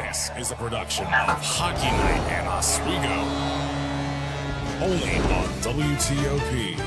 This is a production of Hockey Night in Oswego, only on WTOP.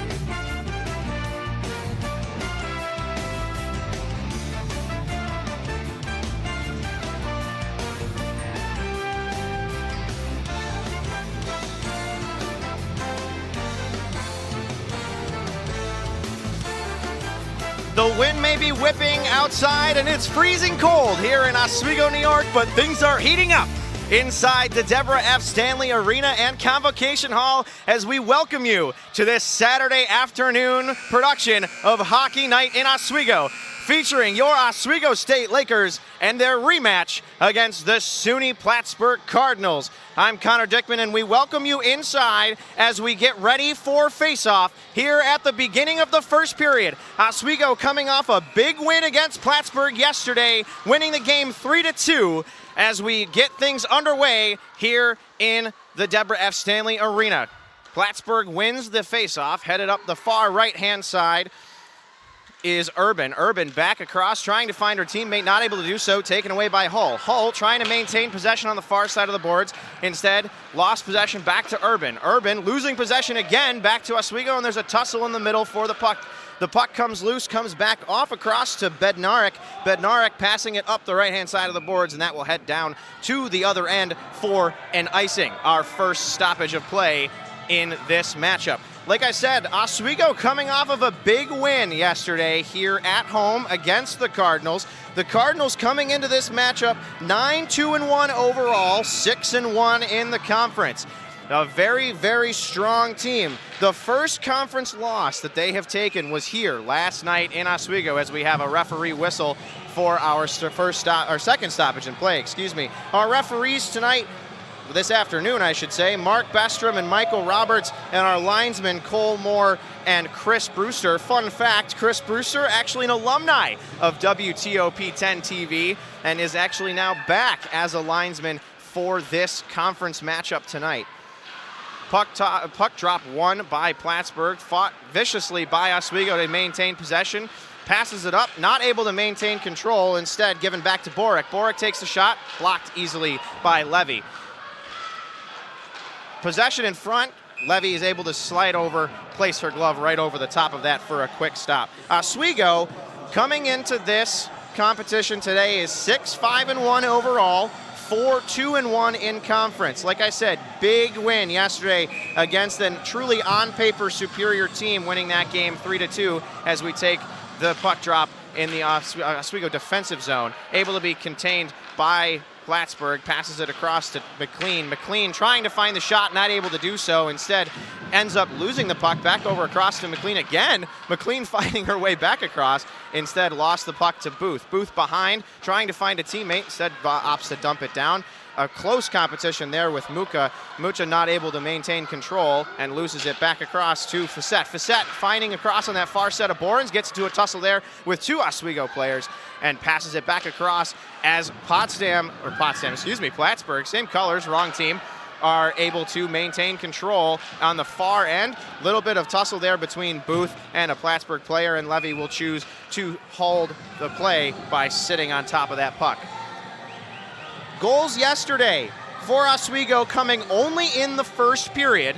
The wind may be whipping outside and it's freezing cold here in Oswego, New York, but things are heating up inside the Deborah F. Stanley Arena and Convocation Hall as we welcome you to this Saturday afternoon production of Hockey Night in Oswego, featuring your Oswego State Lakers and their rematch against the SUNY Plattsburgh Cardinals. I'm Connor Dickman, and we welcome you inside as we get ready for face-off here at the beginning of the first period. Oswego coming off a big win against Plattsburgh yesterday, winning the game 3-2 as we get things underway here in the Deborah F. Stanley Arena. Plattsburgh wins the face-off, headed up the far right-hand side is Urban. Urban back across, trying to find her teammate, not able to do so, taken away by Hull. Hull trying to maintain possession on the far side of the boards. Instead, lost possession back to Urban. Urban losing possession again, back to Oswego, and there's a tussle in the middle for the puck. The puck comes loose, comes back off across to Bednarik. Bednarik passing it up the right-hand side of the boards, and that will head down to the other end for an icing. Our first stoppage of play in this matchup. Like I said, Oswego coming off of a big win yesterday here at home against the Cardinals. The Cardinals coming into this matchup 9-2-1 overall, 6-1 in the conference. A very, very strong team. The first conference loss that they have taken was here last night in Oswego, as we have a referee whistle for our second stoppage in play. Our referees tonight, this afternoon, I should say, Mark Bestrom and Michael Roberts, and our linesmen Cole Moore and Chris Brewster. Fun fact, Chris Brewster, actually an alumni of WTOP 10 TV, and is actually now back as a linesman for this conference matchup tonight. Puck drop won by Plattsburgh, fought viciously by Oswego to maintain possession. Passes it up, not able to maintain control, instead given back to Boric. Boric takes the shot, blocked easily by Levy. Possession in front, Levy is able to slide over, place her glove right over the top of that for a quick stop. Oswego, coming into this competition today, is 6-5-1 overall, 4-2-1 in conference. Like I said, big win yesterday against a truly on-paper superior team, winning that game 3-2 as we take the puck drop in the Oswego defensive zone. Able to be contained by Plattsburgh, passes it across to McLean. McLean trying to find the shot, not able to do so. Instead, ends up losing the puck back over across to McLean again. McLean finding her way back across. Instead, lost the puck to Booth. Booth behind, trying to find a teammate. Instead, opts to dump it down. A close competition there with Mucha. Mucha not able to maintain control and loses it back across to Facette. Facette finding across on that far set of Borens, gets into a tussle there with two Oswego players and passes it back across as Plattsburgh, same colors, wrong team, are able to maintain control on the far end. Little bit of tussle there between Booth and a Plattsburgh player, and Levy will choose to hold the play by sitting on top of that puck. Goals yesterday for Oswego coming only in the first period.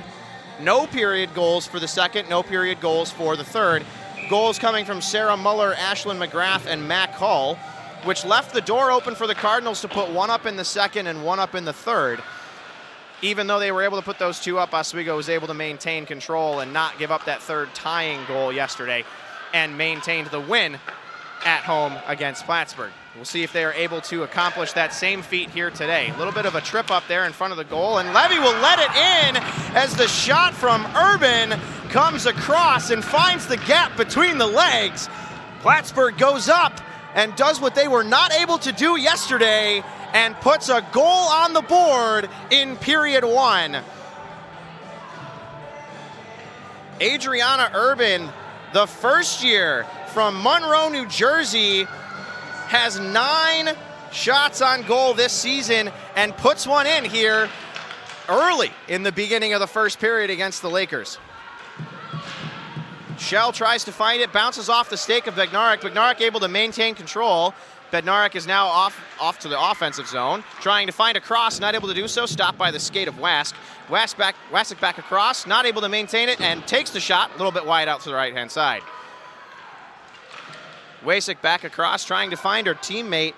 No period goals for the second, no period goals for the third. Goals coming from Sarah Muller, Ashlyn McGrath, and Mac Hull, which left the door open for the Cardinals to put one up in the second and one up in the third. Even though they were able to put those two up, Oswego was able to maintain control and not give up that third tying goal yesterday and maintained the win at home against Plattsburgh. We'll see if they are able to accomplish that same feat here today. A little bit of a trip up there in front of the goal, and Levy will let it in as the shot from Urban comes across and finds the gap between the legs. Plattsburgh goes up and does what they were not able to do yesterday and puts a goal on the board in period one. Adriana Urban, the first year from Monroe, New Jersey, has 9 shots on goal this season and puts one in here early in the beginning of the first period against the Lakers. Shell tries to find it, bounces off the stake of Bednarik. Bednarik able to maintain control, Bednarik is now off to the offensive zone, trying to find a cross, not able to do so, stopped by the skate of Wask. Wassick back across, not able to maintain it, and takes the shot, a little bit wide out to the right-hand side. Wassick back across, trying to find her teammate,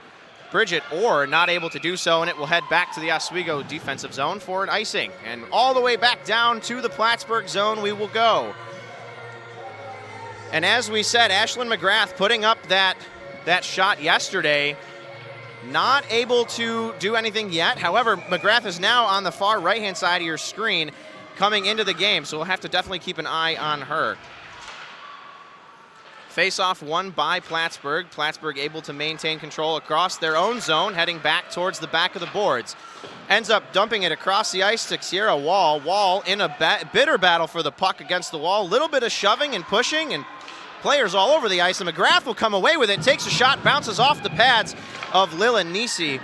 Bridget Orr, not able to do so, and it will head back to the Oswego defensive zone for an icing. And all the way back down to the Plattsburgh zone we will go. And as we said, Ashlyn McGrath putting up that shot yesterday, not able to do anything yet. However, McGrath is now on the far right-hand side of your screen coming into the game, so we'll have to definitely keep an eye on her. Face-off won by Plattsburgh. Plattsburgh able to maintain control across their own zone, heading back towards the back of the boards. Ends up dumping it across the ice to Sierra Wall. Wall in a bitter battle for the puck against the wall. A little bit of shoving and pushing, and players all over the ice, and McGrath will come away with it, takes a shot, bounces off the pads of Lila Nisi.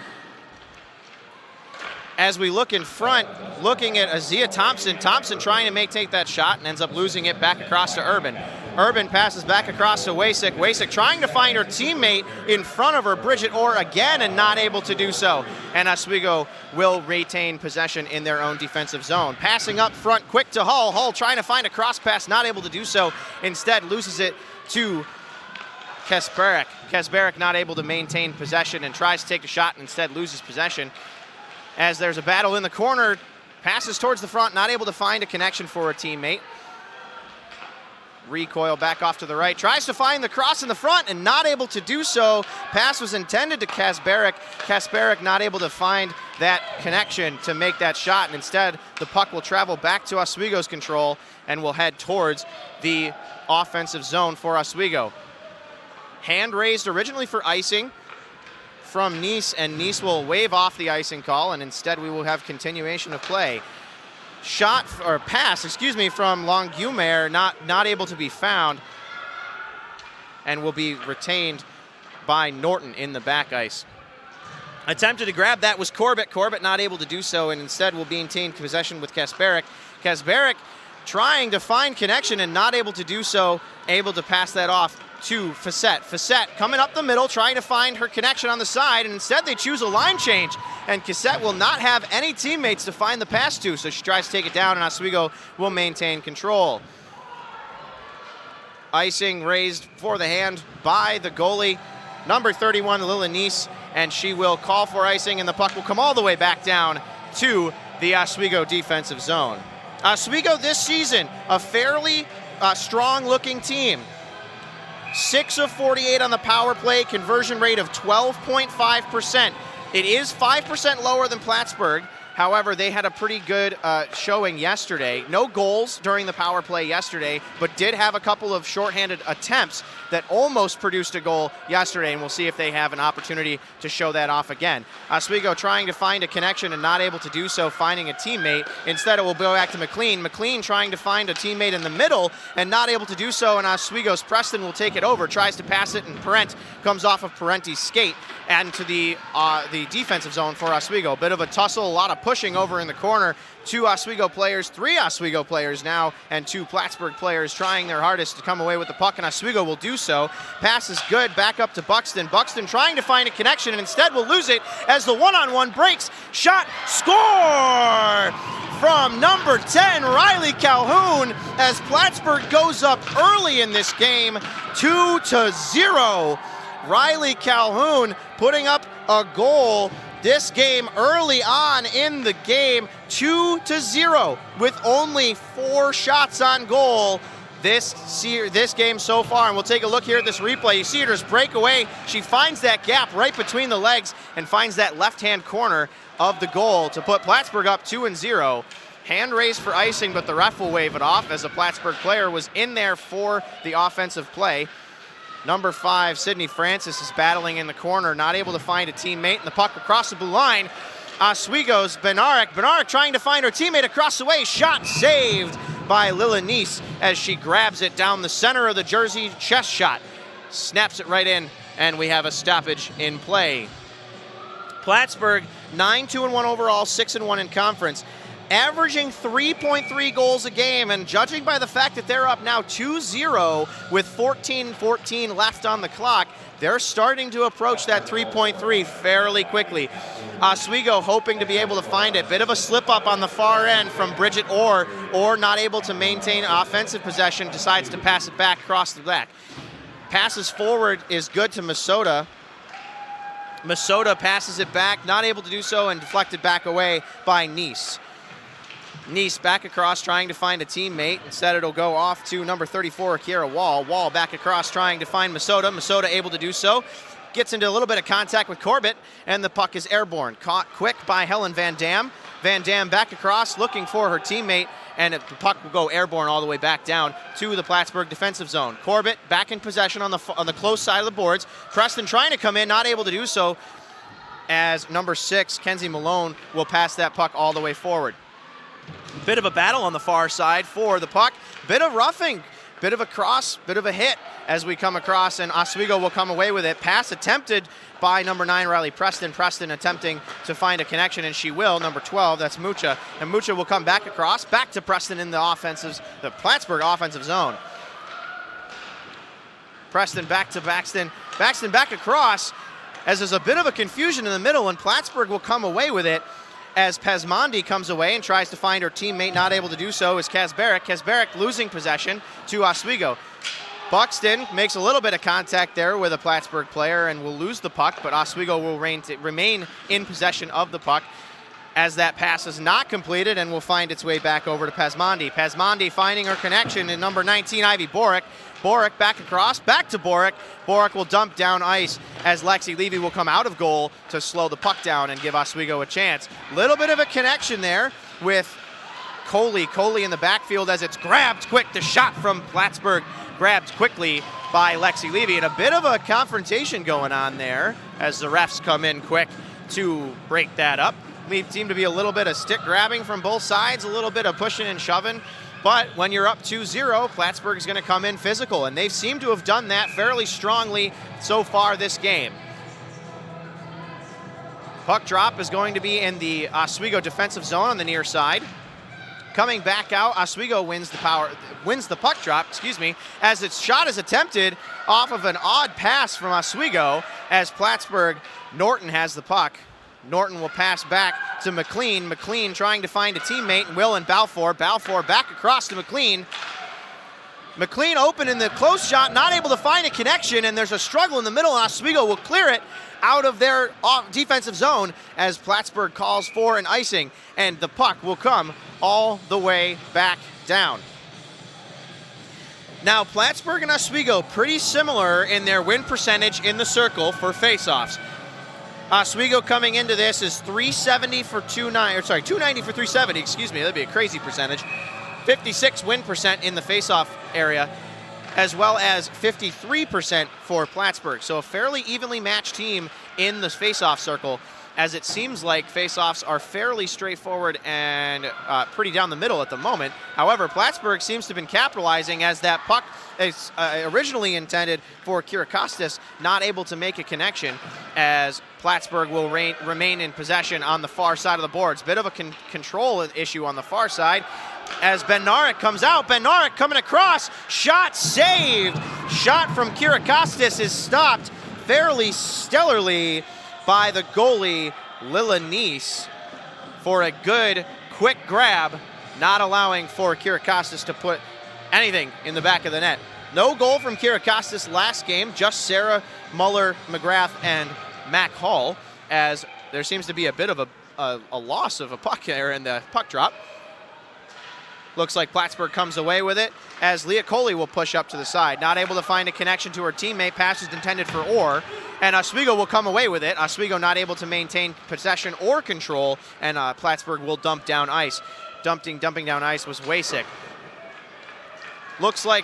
As we look in front, looking at Azia Thompson. Thompson trying to take that shot and ends up losing it back across to Urban. Urban passes back across to Wassick. Wassick trying to find her teammate in front of her, Bridget Orr, again, and not able to do so. And Oswego will retain possession in their own defensive zone. Passing up front, quick to Hull. Hull trying to find a cross pass, not able to do so. Instead, loses it to Kasparek. Kasparek not able to maintain possession and tries to take a shot and instead loses possession. As there's a battle in the corner, passes towards the front, not able to find a connection for a teammate. Recoil back off to the right, tries to find the cross in the front and not able to do so. Pass was intended to Kasparek. Kasparek not able to find that connection to make that shot, and instead the puck will travel back to Oswego's control and will head towards the offensive zone for Oswego. Hand raised originally for icing from Nice, and Nice will wave off the icing call, and instead we will have continuation of play. Pass from Longumer, not able to be found, and will be retained by Norton in the back ice. Attempted to grab that was Corbett. Corbett not able to do so, and instead will maintain possession with Kasparek. Kasparek trying to find connection and not able to do so, able to pass that off to Facette. Facette coming up the middle, trying to find her connection on the side, and instead they choose a line change, and Cassette will not have any teammates to find the pass to, so she tries to take it down, and Oswego will maintain control. Icing raised for the hand by the goalie, number 31, Lila Nice, and she will call for icing, and the puck will come all the way back down to the Oswego defensive zone. Oswego this season, a fairly strong-looking team. 6 of 48 on the power play, conversion rate of 12.5%. It is 5% lower than Plattsburgh. However, they had a pretty good showing yesterday. No goals during the power play yesterday, but did have a couple of shorthanded attempts that almost produced a goal yesterday, and we'll see if they have an opportunity to show that off again. Oswego trying to find a connection and not able to do so, finding a teammate. Instead, it will go back to McLean. McLean trying to find a teammate in the middle and not able to do so, and Oswego's Preston will take it over, tries to pass it, and Parent comes off of Parenti's skate and to the defensive zone for Oswego. A bit of a tussle, a lot of pushing over in the corner. 2 Oswego players, 3 Oswego players now, and 2 Plattsburgh players trying their hardest to come away with the puck, and Oswego will do so. Pass is good, back up to Buxton. Buxton trying to find a connection, and instead will lose it as the one-on-one breaks. Shot, score! From number 10, Riley Calhoun, as Plattsburgh goes up early in this game, 2-0. Riley Calhoun putting up a goal this game early on in the game, 2-0, with only 4 shots on goal this game so far. And we'll take a look here at this replay. You see her just break away. She finds that gap right between the legs and finds that left-hand corner of the goal to put Plattsburgh up 2-0. Hand raised for icing, but the ref will wave it off as a Plattsburgh player was in there for the offensive play. Number 5, Sydney Francis, is battling in the corner, not able to find a teammate, and the puck across the blue line. Oswego's Bednarik. Bednarik trying to find her teammate across the way. Shot saved by Lila Nice as she grabs it down the center of the jersey. Chest shot. Snaps it right in, and we have a stoppage in play. Plattsburgh, 9-2-1 overall, 6-1 in conference. averaging 3.3 goals a game, and judging by the fact that they're up now 2-0 with 14:14 left on the clock, they're starting to approach that 3.3 fairly quickly. Oswego hoping to be able to find it. Bit of a slip up on the far end from Bridget Orr not able to maintain offensive possession, decides to pass it back across the back. Passes forward is good to Masota. Masota passes it back, not able to do so, and deflected back away by Nice. Nice back across, trying to find a teammate. Instead, it'll go off to number 34, Kiera Wall. Wall back across, trying to find Masota. Masota able to do so. Gets into a little bit of contact with Corbett, and the puck is airborne. Caught quick by Helen Van Dam. Van Dam back across, looking for her teammate, and the puck will go airborne all the way back down to the Plattsburgh defensive zone. Corbett back in possession on the close side of the boards. Preston trying to come in, not able to do so, as number 6, Kenzie Malone, will pass that puck all the way forward. Bit of a battle on the far side for the puck. Bit of roughing, bit of a cross, bit of a hit as we come across, and Oswego will come away with it. Pass attempted by number 9, Riley Preston. Preston attempting to find a connection, and she will. Number 12, that's Mucha. And Mucha will come back across, back to Preston in the Plattsburgh offensive zone. Preston back to Baxton. Baxton back across, as there's a bit of a confusion in the middle, and Plattsburgh will come away with it as Pesmandi comes away and tries to find her teammate. Not able to do so is Kazbarek. Kazbarek losing possession to Oswego. Buxton makes a little bit of contact there with a Plattsburgh player and will lose the puck, but Oswego will remain in possession of the puck as that pass is not completed and will find its way back over to Pesmandi. Pesmandi finding her connection in number 19, Ivy Borick. Borick back across, back to Borick. Borick will dump down ice as Lexi Levy will come out of goal to slow the puck down and give Oswego a chance. Little bit of a connection there with Coley. Coley in the backfield as it's grabbed quick. The shot from Plattsburgh grabbed quickly by Lexi Levy, and a bit of a confrontation going on there as the refs come in quick to break that up. We seem to be a little bit of stick grabbing from both sides, a little bit of pushing and shoving. But when you're up 2-0, Plattsburgh is going to come in physical, and they seem to have done that fairly strongly so far this game. Puck drop is going to be in the Oswego defensive zone on the near side. Coming back out, Oswego wins the puck drop, as its shot is attempted off of an odd pass from Oswego as Plattsburgh. Norton has the puck. Norton will pass back to McLean. McLean trying to find a teammate, and Will and Balfour. Balfour back across to McLean. McLean open in the close shot, not able to find a connection, and there's a struggle in the middle, and Oswego will clear it out of their defensive zone as Plattsburgh calls for an icing, and the puck will come all the way back down. Now, Plattsburgh and Oswego pretty similar in their win percentage in the circle for faceoffs. Oswego coming into this is 290 for 370, that'd be a crazy percentage. 56 win percent in the faceoff area, as well as 53% for Plattsburgh. So a fairly evenly matched team in the faceoff circle, as it seems like faceoffs are fairly straightforward and pretty down the middle at the moment. However, Plattsburgh seems to have been capitalizing as that puck is originally intended for Kira Costas, not able to make a connection, as Plattsburgh will remain in possession on the far side of the boards. Bit of a control issue on the far side as Ben Narek comes out. Ben Narek coming across, shot saved. Shot from Kira Costas is stopped fairly stellarly by the goalie, Lila Nice, for a good, quick grab, not allowing for Kira Costas to put anything in the back of the net. No goal from Kira Costas last game, just Sarah Muller, McGrath, and Mac Hall, as there seems to be a bit of a loss of a puck there in the puck drop. Looks like Plattsburgh comes away with it as Leah Coley will push up to the side. Not able to find a connection to her teammate. Pass is intended for Orr, and Oswego will come away with it. Oswego not able to maintain possession or control, and Plattsburgh will dump down ice. Dumping down ice was Wasik. Looks like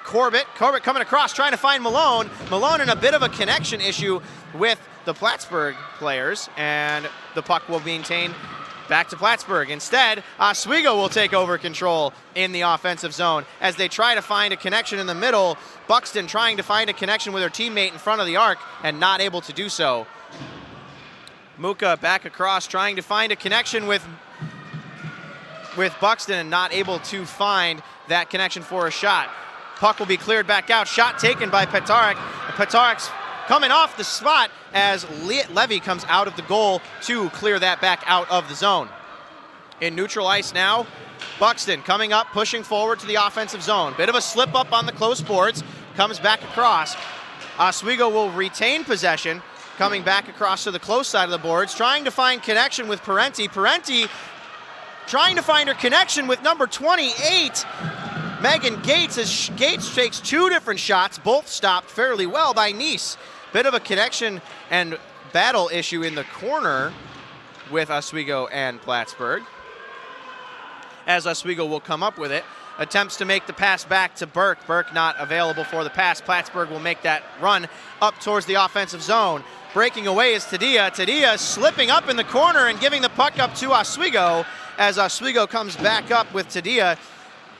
Corbett coming across, trying to find Malone. Malone in a bit of a connection issue with the Plattsburgh players, and the puck will maintain back to Plattsburgh. Instead, Oswego will take over control in the offensive zone as they try to find a connection in the middle. Buxton trying to find a connection with her teammate in front of the arc and not able to do so. Muka back across, trying to find a connection with with Buxton and not able to find that connection for a shot. Puck will be cleared back out. Shot taken by Petarek. Petarek's coming off the spot as Levy comes out of the goal to clear that back out of the zone. In neutral ice now, Buxton coming up, pushing forward to the offensive zone. Bit of a slip up on the close boards, comes back across. Oswego will retain possession, coming back across to the close side of the boards, trying to find connection with Parenti. Parenti trying to find her connection with number 28, Megan Gates, as Gates takes two different shots, both stopped fairly well by Nice. Bit of a connection and battle issue in the corner with Oswego and Plattsburgh, as Oswego will come up with it. Attempts to make the pass back to Burke. Burke not available for the pass. Plattsburgh will make that run up towards the offensive zone. Breaking away is Tadia. Tadia slipping up in the corner and giving the puck up to Oswego, as Oswego comes back up with Tadia,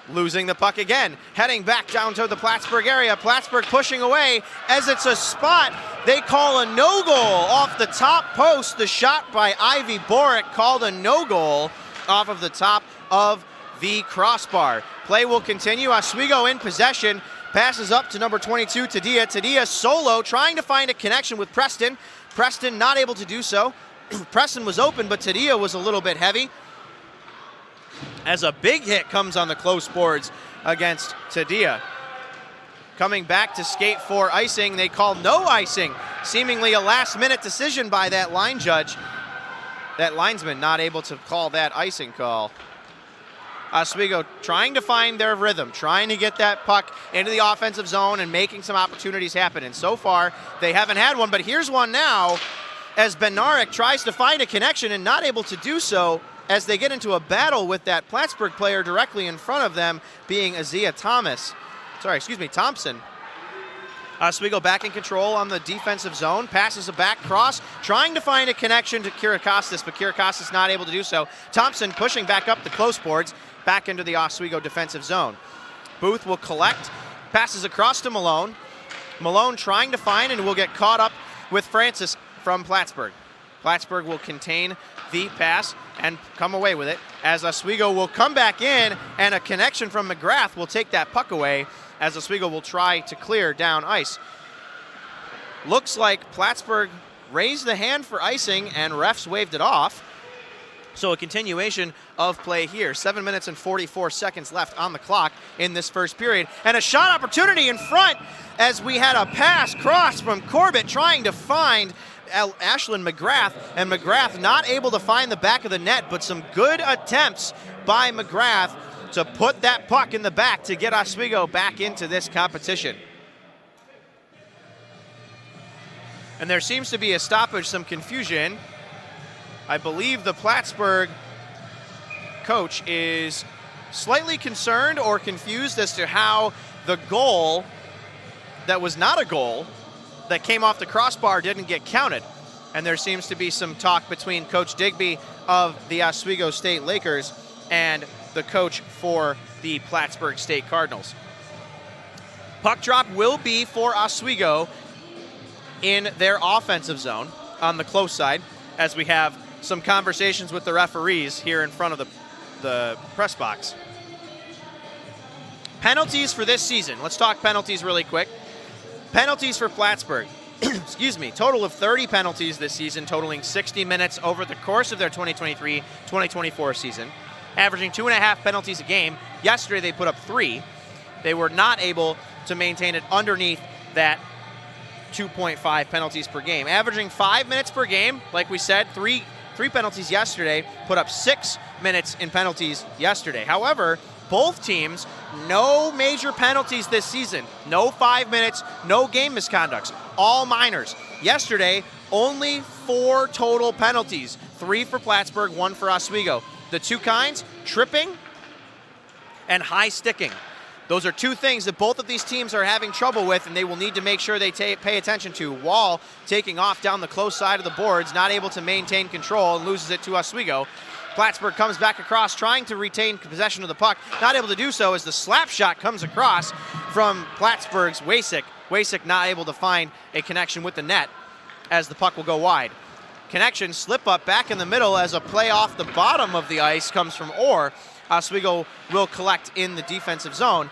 losing the puck again. Heading back down to the Plattsburgh area. Plattsburgh pushing away as it's a spot. They call a no goal off the top post. The shot by Ivy Borick called a no goal off of the top of the crossbar. Play will continue. Oswego in possession. Passes up to number 22, Tadia. Tadia solo, trying to find a connection with Preston. Preston not able to do so. Preston was open, but Tadia was a little bit heavy, as a big hit comes on the close boards against Tadia. Coming back to skate for icing. They call no icing. Seemingly a last-minute decision by that line judge. That linesman not able to call that icing call. Oswego trying to find their rhythm, trying to get that puck into the offensive zone and making some opportunities happen. And so far, they haven't had one, but here's one now as Benarek tries to find a connection and not able to do so, as they get into a battle with that Plattsburgh player directly in front of them, being Azia Thompson. Oswego back in control on the defensive zone, passes a back cross, trying to find a connection to Kirakostas, but Kirakostas not able to do so. Thompson pushing back up the close boards, back into the Oswego defensive zone. Booth will collect, passes across to Malone. Malone trying to find and will get caught up with Francis from Plattsburgh. Plattsburgh will contain the pass and come away with it, as Oswego will come back in, and a connection from McGrath will take that puck away, as Oswego will try to clear down ice. Looks like Plattsburgh raised the hand for icing and refs waved it off. So a continuation of play here. 7 minutes and 44 seconds left on the clock in this first period. And a shot opportunity in front, as we had a pass cross from Corbett trying to find Ashlyn McGrath, and McGrath not able to find the back of the net, but some good attempts by McGrath to put that puck in the back to get Oswego back into this competition. And there seems to be a stoppage, some confusion. I believe the Plattsburgh coach is slightly concerned or confused as to how the goal that was not a goal that came off the crossbar didn't get counted. And there seems to be some talk between Coach Digby of the Oswego State Lakers and the coach for the Plattsburgh State Cardinals. Puck drop will be for Oswego in their offensive zone on the close side, as we have some conversations with the referees here in front of the press box. Penalties for this season. Let's talk penalties really quick. Penalties for Plattsburgh. Excuse me. Total of 30 penalties this season, totaling 60 minutes over the course of their 2023-2024 season, averaging 2.5 penalties a game. Yesterday they put up 3. They were not able to maintain it underneath that 2.5 penalties per game. Averaging 5 minutes per game, like we said, three penalties yesterday, put up 6 minutes in penalties yesterday. However, both teams, no major penalties this season. No 5 minutes, no game misconducts, all minors. Yesterday, only 4 total penalties. 3 for Plattsburgh, 1 for Oswego. The two kinds, tripping and high sticking. Those are two things that both of these teams are having trouble with, and they will need to make sure they pay attention to. Wall taking off down the close side of the boards, not able to maintain control, and loses it to Oswego. Plattsburgh comes back across, trying to retain possession of the puck. Not able to do so as the slap shot comes across from Plattsburgh's Wasik. Wasik not able to find a connection with the net, as the puck will go wide. Connection, slip up back in the middle as a play off the bottom of the ice comes from Orr. Oswego will collect in the defensive zone.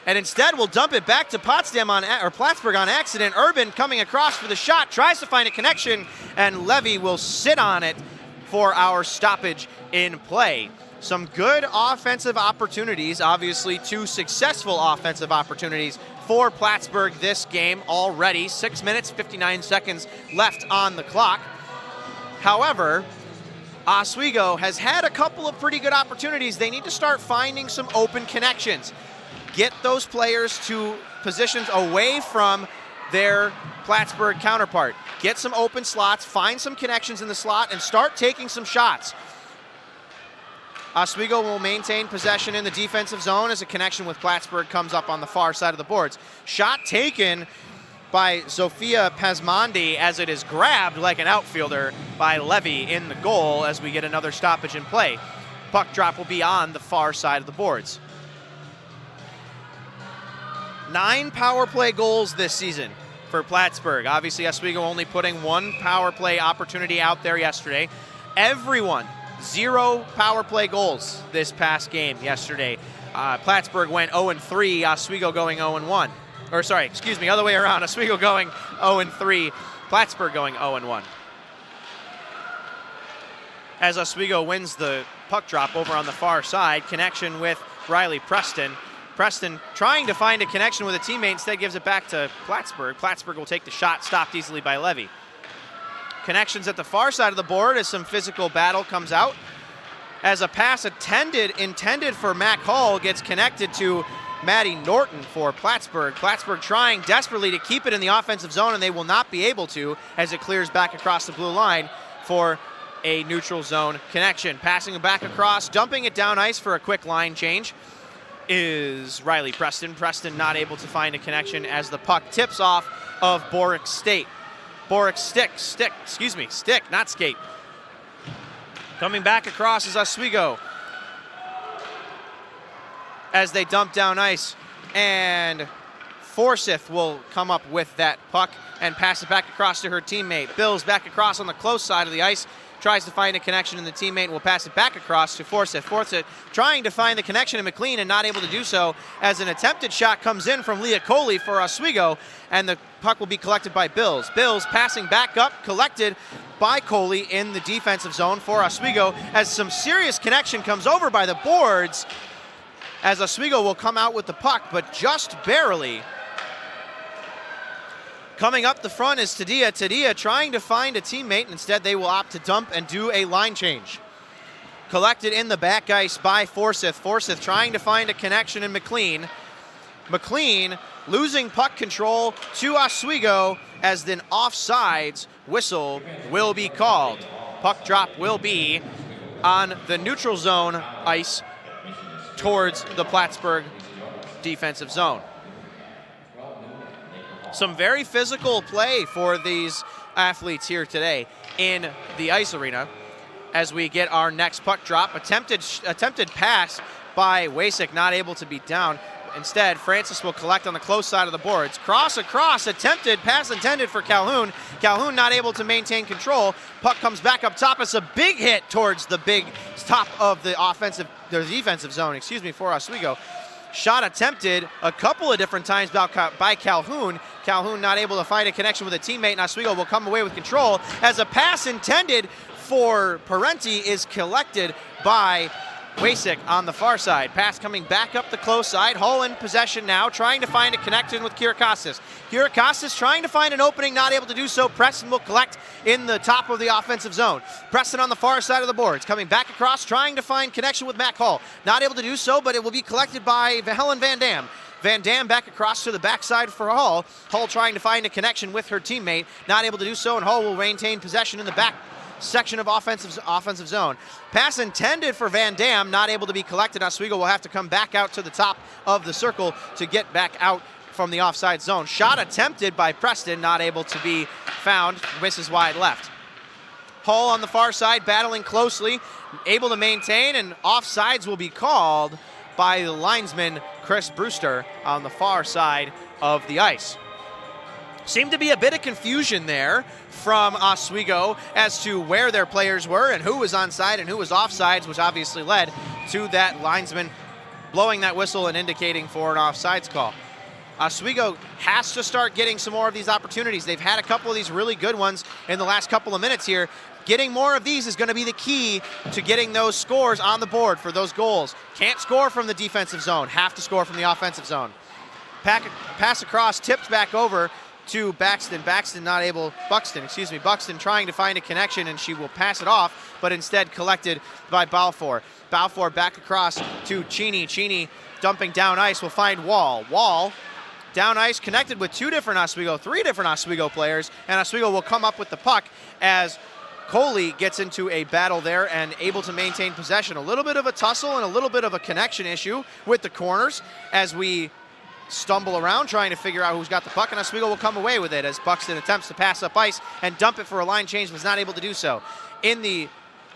And instead, we'll dump it back to Plattsburgh on accident. Urban coming across for the shot, tries to find a connection, and Levy will sit on it for our stoppage in play. Some good offensive opportunities, obviously 2 successful offensive opportunities for Plattsburgh this game already. 6 minutes, 59 seconds left on the clock. However, Oswego has had a couple of pretty good opportunities. They need to start finding some open connections. Get those players to positions away from their Plattsburgh counterpart. Get some open slots, find some connections in the slot, and start taking some shots. Oswego will maintain possession in the defensive zone as a connection with Plattsburgh comes up on the far side of the boards. Shot taken by Zofia Pasmandi as it is grabbed like an outfielder by Levy in the goal as we get another stoppage in play. Puck drop will be on the far side of the boards. 9 power play goals this season for Plattsburgh. Obviously, Oswego only putting 1 power play opportunity out there yesterday. Everyone, 0 power play goals this past game yesterday. Plattsburgh went 0-3, Oswego going 0-1. Or sorry, excuse me, other way around. Oswego going 0-3, Plattsburgh going 0-1. As Oswego wins the puck drop over on the far side, connection with Riley Preston. Preston trying to find a connection with a teammate, instead gives it back to Plattsburgh. Plattsburgh will take the shot, stopped easily by Levy. Connections at the far side of the board as some physical battle comes out. As a pass intended for Mac Hall gets connected to Maddie Norton for Plattsburgh. Plattsburgh trying desperately to keep it in the offensive zone, and they will not be able to as it clears back across the blue line for a neutral zone connection. Passing it back across, dumping it down ice for a quick line change is Riley Preston. Preston not able to find a connection as the puck tips off of Boric Stick, not skate. Coming back across is Oswego as they dump down ice, and Forsyth will come up with that puck and pass it back across to her teammate. Bills back across on the close side of the ice, tries to find a connection in the teammate, will pass it back across to Forsyth. Forsyth trying to find the connection in McLean and not able to do so as an attempted shot comes in from Leah Coley for Oswego, and the puck will be collected by Bills. Bills passing back up, collected by Coley in the defensive zone for Oswego as some serious connection comes over by the boards as Oswego will come out with the puck, but just barely. Coming up the front is Tadia. Tadia trying to find a teammate, and instead they will opt to dump and do a line change. Collected in the back ice by Forsyth. Forsyth trying to find a connection in McLean. McLean losing puck control to Oswego as then offsides whistle will be called. Puck drop will be on the neutral zone ice towards the Plattsburgh defensive zone. Some very physical play for these athletes here today in the ice arena as we get our next puck drop. Attempted pass by Wasik, not able to beat down. Instead, Francis will collect on the close side of the boards. Cross across, attempted pass intended for Calhoun. Calhoun not able to maintain control. Puck comes back up top. It's a big hit towards the big top of the defensive zone, for Oswego. Shot attempted a couple of different times by Calhoun. Calhoun not able to find a connection with a teammate, and Oswego will come away with control as a pass intended for Parenti is collected by Wasik on the far side. Pass coming back up the close side. Hull in possession now, trying to find a connection with Kirikakis. Kirikakis trying to find an opening, not able to do so. Preston will collect in the top of the offensive zone. Preston on the far side of the boards. Coming back across, trying to find connection with Mac Hull. Not able to do so, but it will be collected by Helen Van Dam. Van Dam back across to the backside for Hull. Hull trying to find a connection with her teammate. Not able to do so, and Hull will maintain possession in the back section of offensive zone. Pass intended for Van Dam, not able to be collected. Oswego will have to come back out to the top of the circle to get back out from the offside zone. Shot attempted by Preston, not able to be found, misses wide left. Hull on the far side, battling closely, able to maintain, and offsides will be called by the linesman Chris Brewster on the far side of the ice. Seemed to be a bit of confusion there from Oswego as to where their players were and who was onside and who was offsides, which obviously led to that linesman, blowing that whistle and indicating for an offsides call. Oswego has to start getting some more of these opportunities. They've had a couple of these really good ones in the last couple of minutes here. Getting more of these is going to be the key to getting those scores on the board for those goals. Can't score from the defensive zone, have to score from the offensive zone. Pass across, tipped back over to Buxton trying to find a connection, and she will pass it off, but instead collected by Balfour. Balfour back across to Cheney. Cheney dumping down ice will find Wall. Wall down ice, connected with three different Oswego players, and Oswego will come up with the puck as Coley gets into a battle there and able to maintain possession. A little bit of a tussle and a little bit of a connection issue with the corners as we stumble around trying to figure out who's got the puck, and Oswego will come away with it as Buxton attempts to pass up ice and dump it for a line change, was not able to do so. In the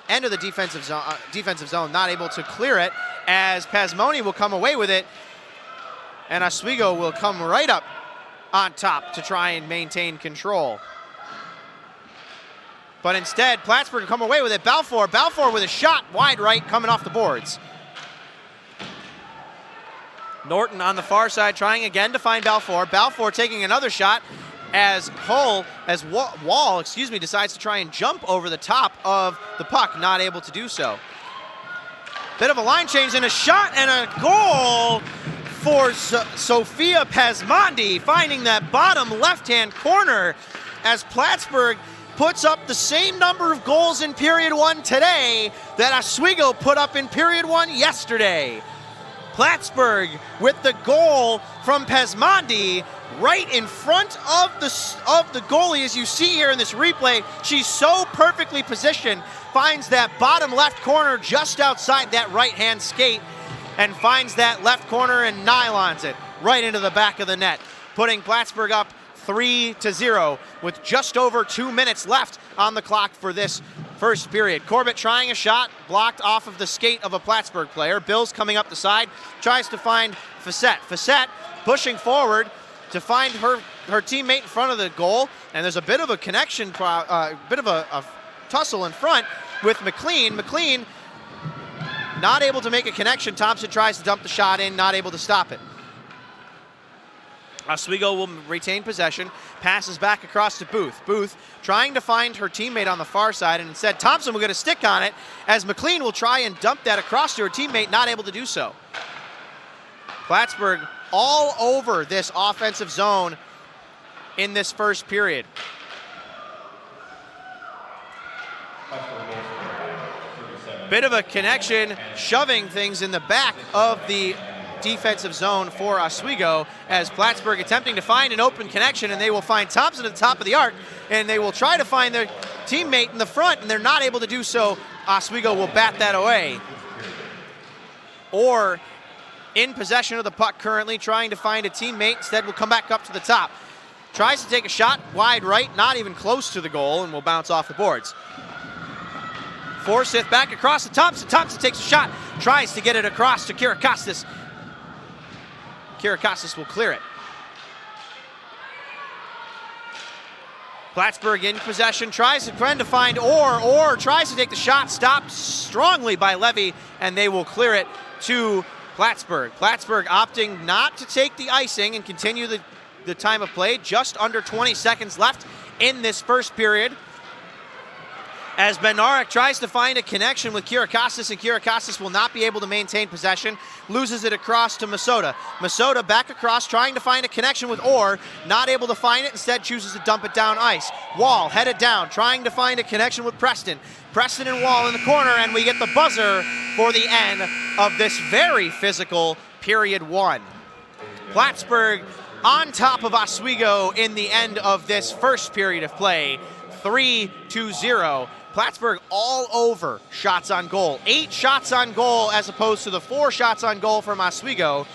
end of the defensive zone, not able to clear it as Pasmoni will come away with it, and Oswego will come right up on top to try and maintain control. But instead, Plattsburgh will come away with it. Balfour with a shot wide right coming off the boards. Norton on the far side trying again to find Balfour. Balfour taking another shot as Wall decides to try and jump over the top of the puck, not able to do so. Bit of a line change and a shot and a goal for Sophia Pasmondi, finding that bottom left-hand corner as Plattsburgh puts up the same number of goals in period one today that Oswego put up in period one yesterday. Plattsburgh with the goal from Pasmondi right in front of the goalie, as you see here in this replay. She's so perfectly positioned, finds that bottom left corner just outside that right-hand skate, and finds that left corner and nylons it right into the back of the net, putting Plattsburgh up 3-0 with just over 2 minutes left on the clock for this first period. Corbett trying a shot, blocked off of the skate of a Plattsburgh player. Bill's coming up the side, tries to find Facette. Facette pushing forward to find her teammate in front of the goal, and there's a bit of a connection, bit of a tussle in front with McLean. McLean not able to make a connection. Thompson tries to dump the shot in, not able to stop it. Oswego will retain possession, passes back across to Booth. Booth trying to find her teammate on the far side, and instead Thompson will get a stick on it as McLean will try and dump that across to her teammate, not able to do so. Plattsburgh all over this offensive zone in this first period. Bit of a connection, shoving things in the back of the defensive zone for Oswego as Plattsburgh attempting to find an open connection, and they will find Thompson at the top of the arc, and they will try to find their teammate in the front, and they're not able to do so. Oswego will bat that away. Or in possession of the puck currently, trying to find a teammate, instead will come back up to the top. Tries to take a shot wide right, not even close to the goal, and will bounce off the boards. Forsyth back across to Thompson. Thompson takes a shot, tries to get it across to Kirakostas. Kirakostas will clear it. Plattsburgh in possession, tries to find Orr tries to take the shot, stopped strongly by Levy, and they will clear it to Plattsburgh. Plattsburgh opting not to take the icing and continue the time of play. Just under 20 seconds left in this first period, as Benarek tries to find a connection with Kirakostas, and Kirakostas will not be able to maintain possession. Loses it across to Masota. Masota back across, trying to find a connection with Orr. Not able to find it, instead chooses to dump it down ice. Wall headed down, trying to find a connection with Preston. Preston and Wall in the corner, and we get the buzzer for the end of this very physical period one. Plattsburgh on top of Oswego in the end of this first period of play, 3-0. Plattsburgh all over shots on goal. 8 shots on goal as opposed to the 4 shots on goal from Oswego.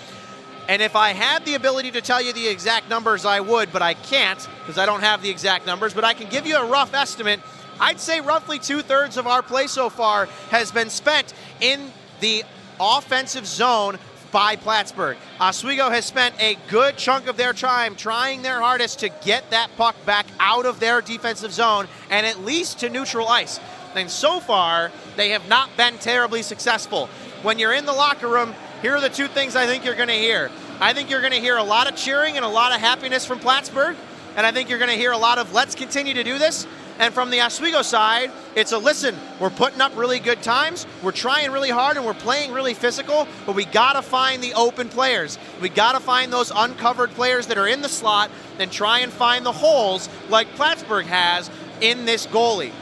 And if I had the ability to tell you the exact numbers, I would, but I can't because I don't have the exact numbers. But I can give you a rough estimate. I'd say roughly 2/3 of our play so far has been spent in the offensive zone by Plattsburgh. Oswego has spent a good chunk of their time trying their hardest to get that puck back out of their defensive zone and at least to neutral ice. And so far, they have not been terribly successful. When you're in the locker room, here are the two things I think you're going to hear. I think you're going to hear a lot of cheering and a lot of happiness from Plattsburgh, and I think you're going to hear a lot of let's continue to do this. And from the Oswego side, it's a listen, we're putting up really good times, we're trying really hard, and we're playing really physical, but we got to find the open players. We got to find those uncovered players that are in the slot and try and find the holes like Plattsburgh has in this goalie.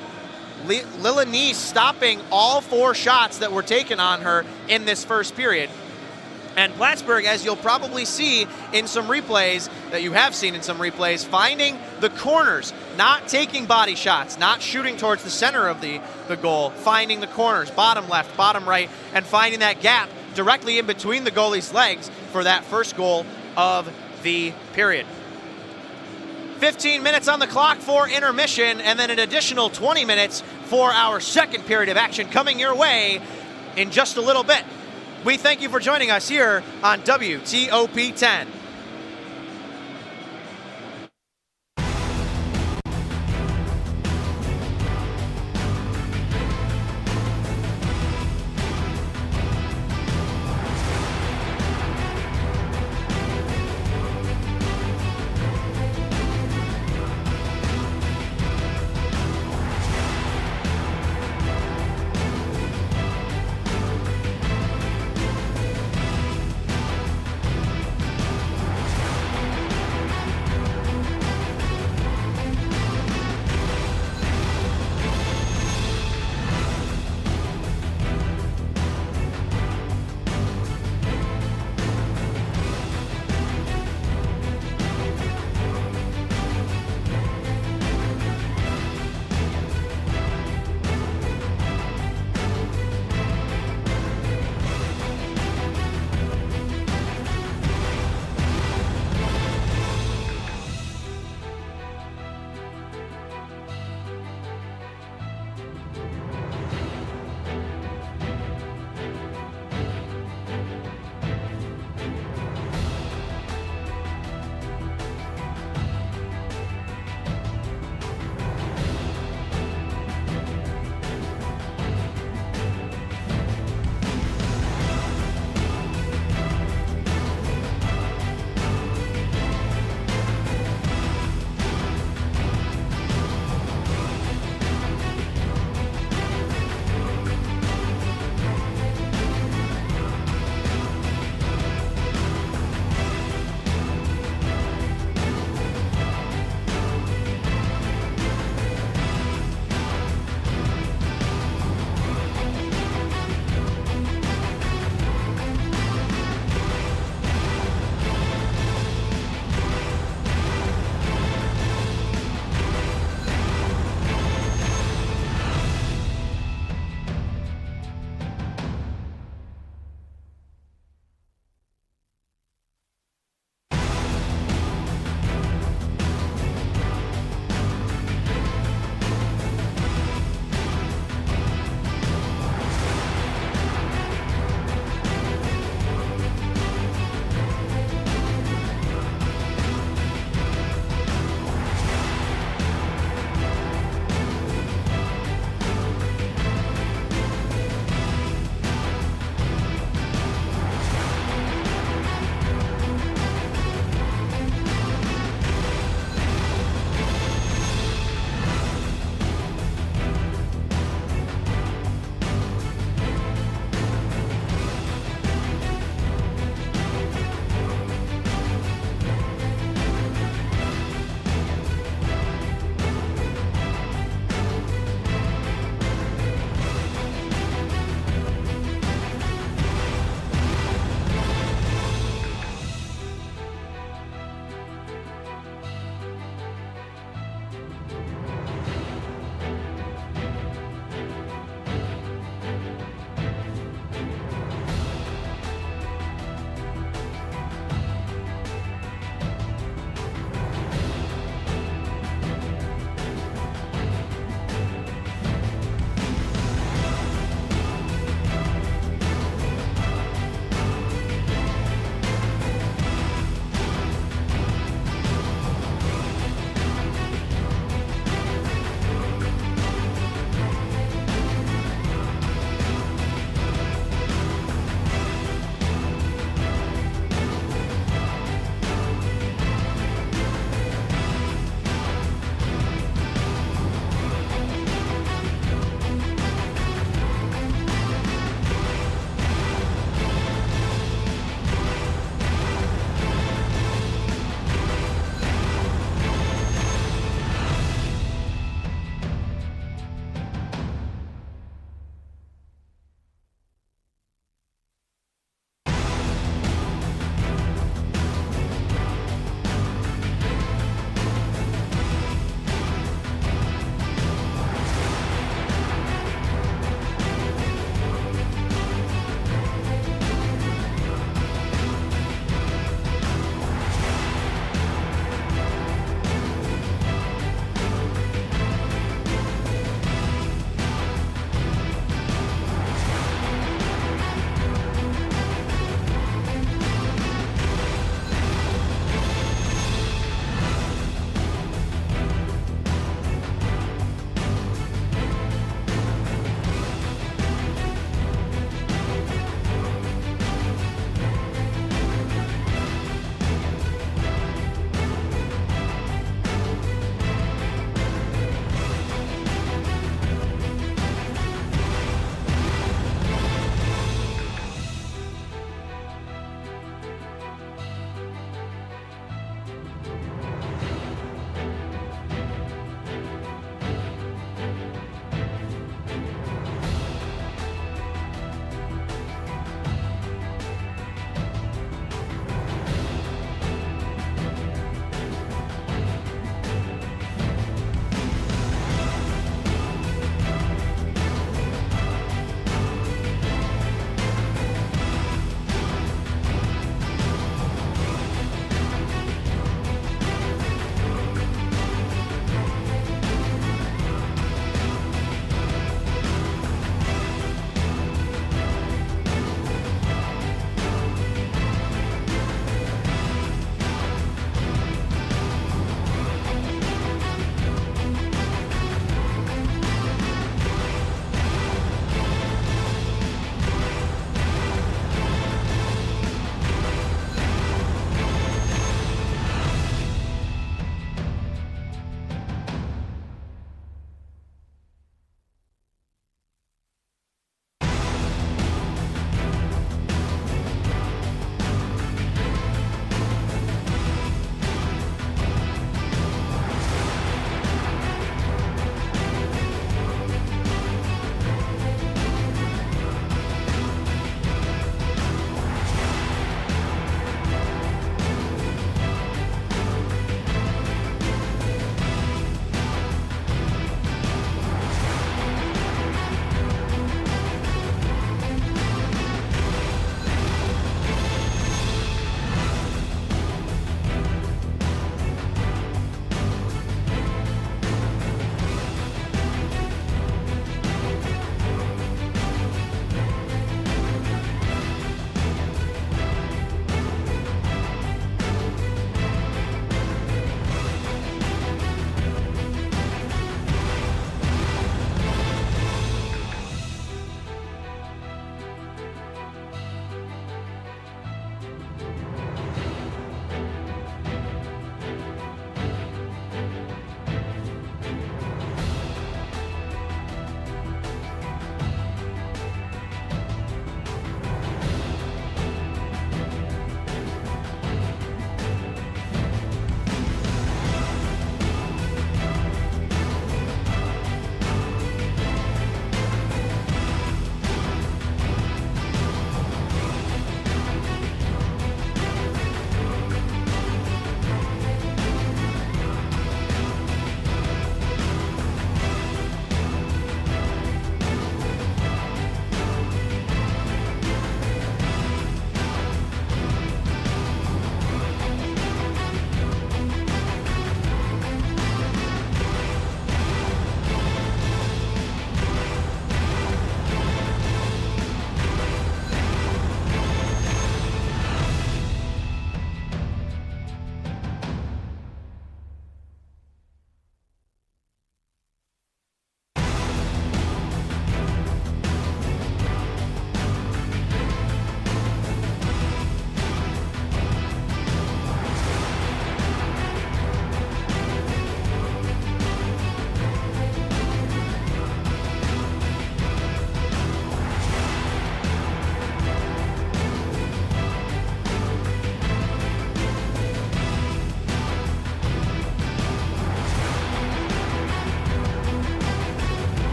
Lila Neese stopping all 4 shots that were taken on her in this first period. And Plattsburgh, as you'll probably see in some replays, that you have seen in some replays, finding the corners, not taking body shots, not shooting towards the center of the goal, finding the corners, bottom left, bottom right, and finding that gap directly in between the goalie's legs for that first goal of the period. 15 minutes on the clock for intermission, and then an additional 20 minutes for our second period of action coming your way in just a little bit. We thank you for joining us here on WTOP 10.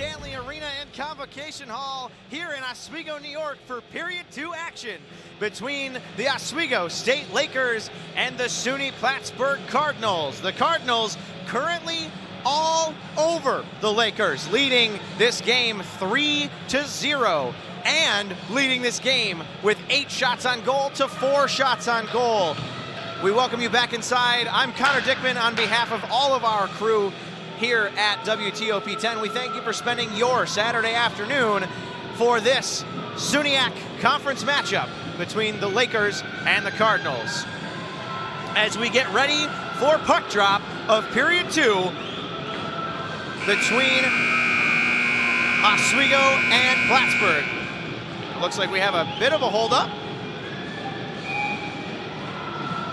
Stanley Arena and Convocation Hall here in Oswego, New York for Period 2 action between the Oswego State Lakers and the SUNY Plattsburgh Cardinals. The Cardinals currently all over the Lakers, leading this game 3-0 and leading this game with 8 shots on goal to 4 shots on goal. We welcome you back inside. I'm Connor Dickman on behalf of all of our crew here at WTOP 10. We thank you for spending your Saturday afternoon for this SUNYAC conference matchup between the Lakers and the Cardinals. As we get ready for puck drop of period 2 between Oswego and Plattsburgh. Looks like we have a bit of a holdup.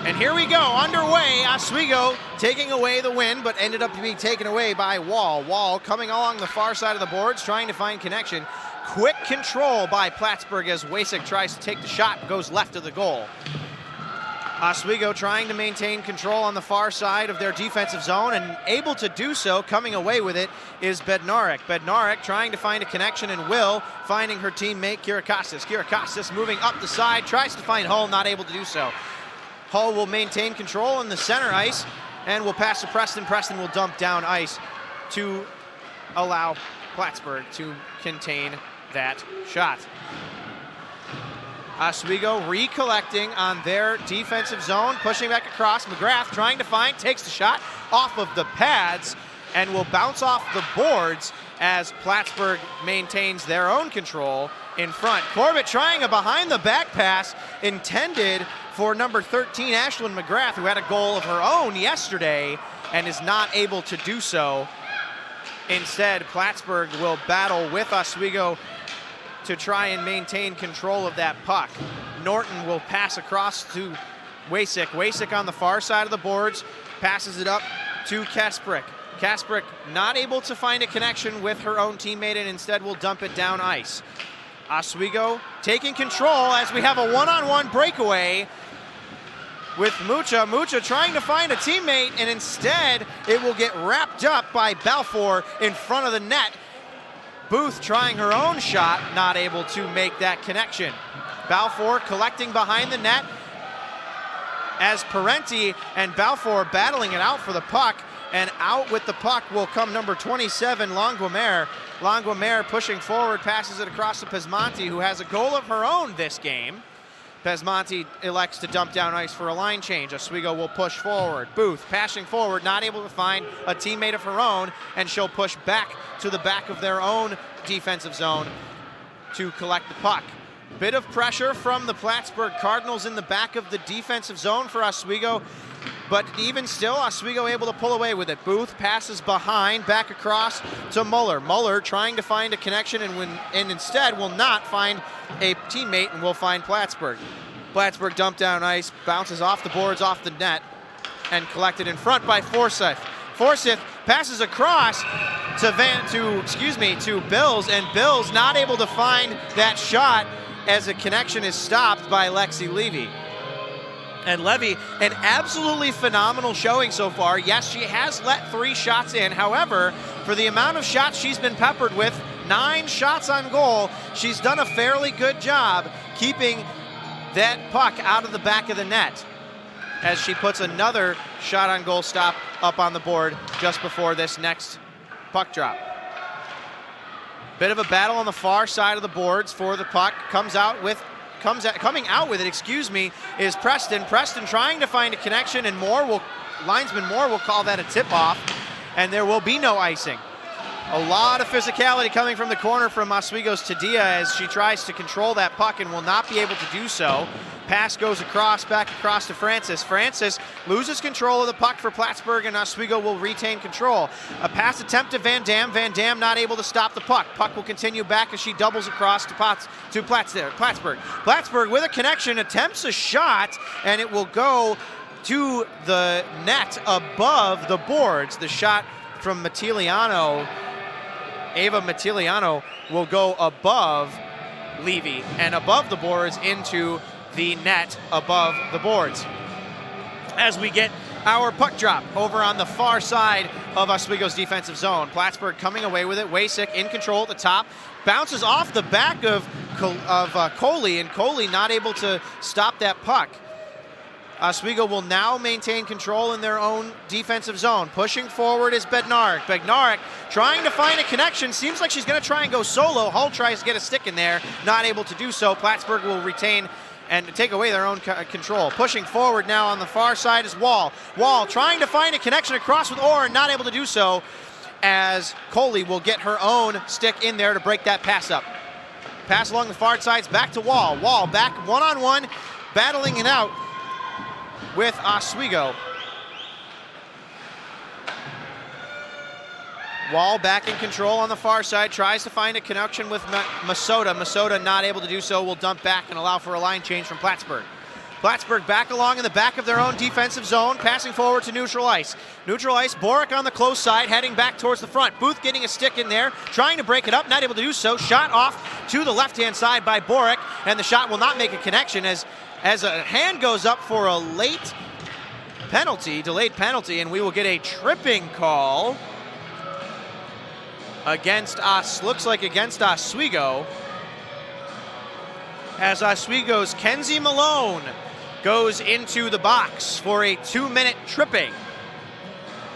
And here we go, underway. Oswego taking away the win, but ended up being taken away by Wall. Wall coming along the far side of the boards, trying to find connection. Quick control by Plattsburgh as Wasik tries to take the shot, goes left of the goal. Oswego trying to maintain control on the far side of their defensive zone, and able to do so, coming away with it, is Bednarek. Bednarek trying to find a connection, and Will finding her teammate Kirakostas. Kirakostas moving up the side, tries to find Hull, not able to do so. Hull will maintain control in the center ice and will pass to Preston. Preston will dump down ice to allow Plattsburgh to contain that shot. Oswego recollecting on their defensive zone, pushing back across. McGrath trying to find, takes the shot off of the pads and will bounce off the boards as Plattsburgh maintains their own control in front. Corbett trying a behind the back pass intended for number 13, Ashlyn McGrath, who had a goal of her own yesterday and is not able to do so. Instead, Plattsburgh will battle with Oswego to try and maintain control of that puck. Norton will pass across to Wasik. Wasik on the far side of the boards, passes it up to Kasprick. Kasprick not able to find a connection with her own teammate and instead will dump it down ice. Oswego taking control as we have a one-on-one breakaway with Mucha. Mucha trying to find a teammate, and instead it will get wrapped up by Balfour in front of the net. Booth trying her own shot, not able to make that connection. Balfour collecting behind the net as Parenti and Balfour battling it out for the puck, and out with the puck will come number 27, Longuemare. Longuemare pushing forward, passes it across to Pesmonti, who has a goal of her own this game. Pesmonti elects to dump down ice for a line change. Oswego will push forward. Booth passing forward, not able to find a teammate of her own, and she'll push back to the back of their own defensive zone to collect the puck. Bit of pressure from the Plattsburgh Cardinals in the back of the defensive zone for Oswego, but even still, Oswego able to pull away with it. Booth passes behind, back across to Muller. Muller trying to find a connection and instead will not find a teammate and will find Plattsburgh. Plattsburgh dumped down ice, bounces off the boards, off the net, and collected in front by Forsyth. Forsyth passes across to Bills, and Bills not able to find that shot as a connection is stopped by Lexi Levy. And Levy, an absolutely phenomenal showing so far. Yes, she has let 3 shots in. However, for the amount of shots she's been peppered with, 9 shots on goal, she's done a fairly good job keeping that puck out of the back of the net as she puts another shot on goal stop up on the board just before this next puck drop. Bit of a battle on the far side of the boards for the puck. Coming out with it, is Preston. Preston trying to find a connection, and linesman Moore will call that a tip-off, and there will be no icing. A lot of physicality coming from the corner from Oswego's Tadia as she tries to control that puck and will not be able to do so. Pass goes back across to Francis. Francis loses control of the puck for Plattsburgh, and Oswego will retain control. A pass attempt to Van Dam. Van Dam not able to stop the puck. Puck will continue back as she doubles across to Plattsburgh. Plattsburgh with a connection, attempts a shot, and it will go to the net above the boards. The shot from Ava Matiliano will go above Levy and above the boards into the net above the boards. As we get our puck drop over on the far side of Oswego's defensive zone. Plattsburgh coming away with it. Wasik in control at the top. Bounces off the back of Coley, and Coley not able to stop that puck. Oswego will now maintain control in their own defensive zone. Pushing forward is Bednarik. Bednarik trying to find a connection. Seems like she's going to try and go solo. Hull tries to get a stick in there. Not able to do so. Plattsburgh will retain and take away their own control. Pushing forward now on the far side is Wall. Wall trying to find a connection across with Orr, not able to do so, as Coley will get her own stick in there to break that pass up. Pass along the far sides back to Wall. Wall back one-on-one, battling it out with Oswego. Wall back in control on the far side, tries to find a connection with Masota. Masota not able to do so, will dump back and allow for a line change from Plattsburgh. Plattsburgh back along in the back of their own defensive zone, passing forward to neutral ice. Neutral ice, Boric on the close side, heading back towards the front. Booth getting a stick in there, trying to break it up, not able to do so. Shot off to the left-hand side by Boric, and the shot will not make a connection as a hand goes up for a late penalty, delayed penalty, and we will get a tripping call against us, looks like against Oswego, as Oswego's Kenzie Malone goes into the box for a 2-minute tripping.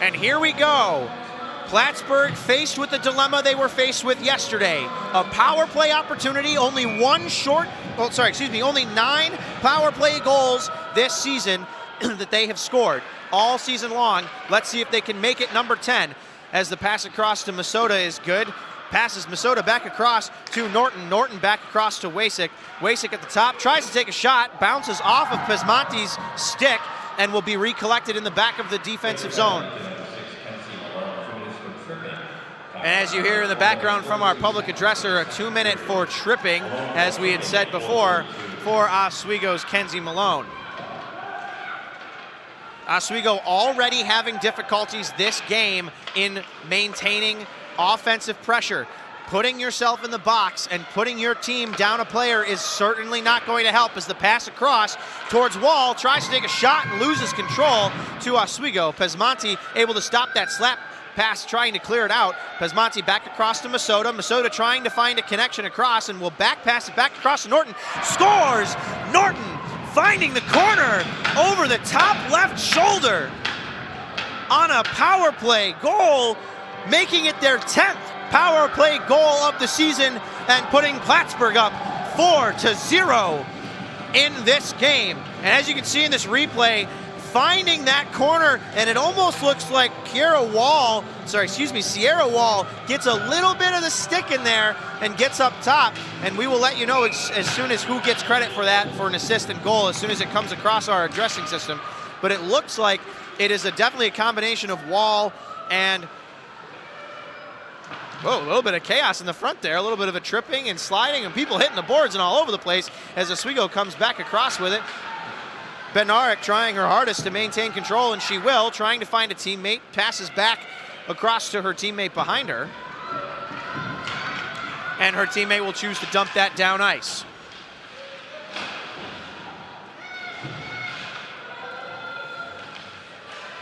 And here we go. Plattsburgh faced with the dilemma they were faced with yesterday. A power play opportunity, only 9 power play goals this season that they have scored all season long. Let's see if they can make it number 10, as the pass across to Masota is good. Passes Masota back across to Norton. Norton back across to Wasik. Wasik at the top, tries to take a shot, bounces off of Pesmanti's stick, and will be recollected in the back of the defensive zone. And as you hear in the background from our public addresser, a 2-minute for tripping, as we had said before, for Oswego's Kenzie Malone. Oswego already having difficulties this game in maintaining offensive pressure. Putting yourself in the box and putting your team down a player is certainly not going to help, as the pass across towards Wall tries to take a shot and loses control to Oswego. Pesmanti able to stop that slap pass, trying to clear it out. Pesmanti back across to Masota. Masota trying to find a connection across, and will back pass it back across to Norton. Scores! Norton finding the corner over the top left shoulder on a power play goal, making it their 10th power play goal of the season and putting Plattsburgh up 4-0 in this game. And as you can see in this replay, finding that corner, and it almost looks like Sierra Wall gets a little bit of the stick in there and gets up top, and we will let you know as soon as who gets credit for that, for an assist and goal, as soon as it comes across our addressing system. But it looks like it is definitely a combination of Wall and a little bit of chaos in the front there, a little bit of a tripping and sliding and people hitting the boards and all over the place as Oswego comes back across with it. Bednarik trying her hardest to maintain control, and she will, trying to find a teammate, passes back across to her teammate behind her. And her teammate will choose to dump that down ice.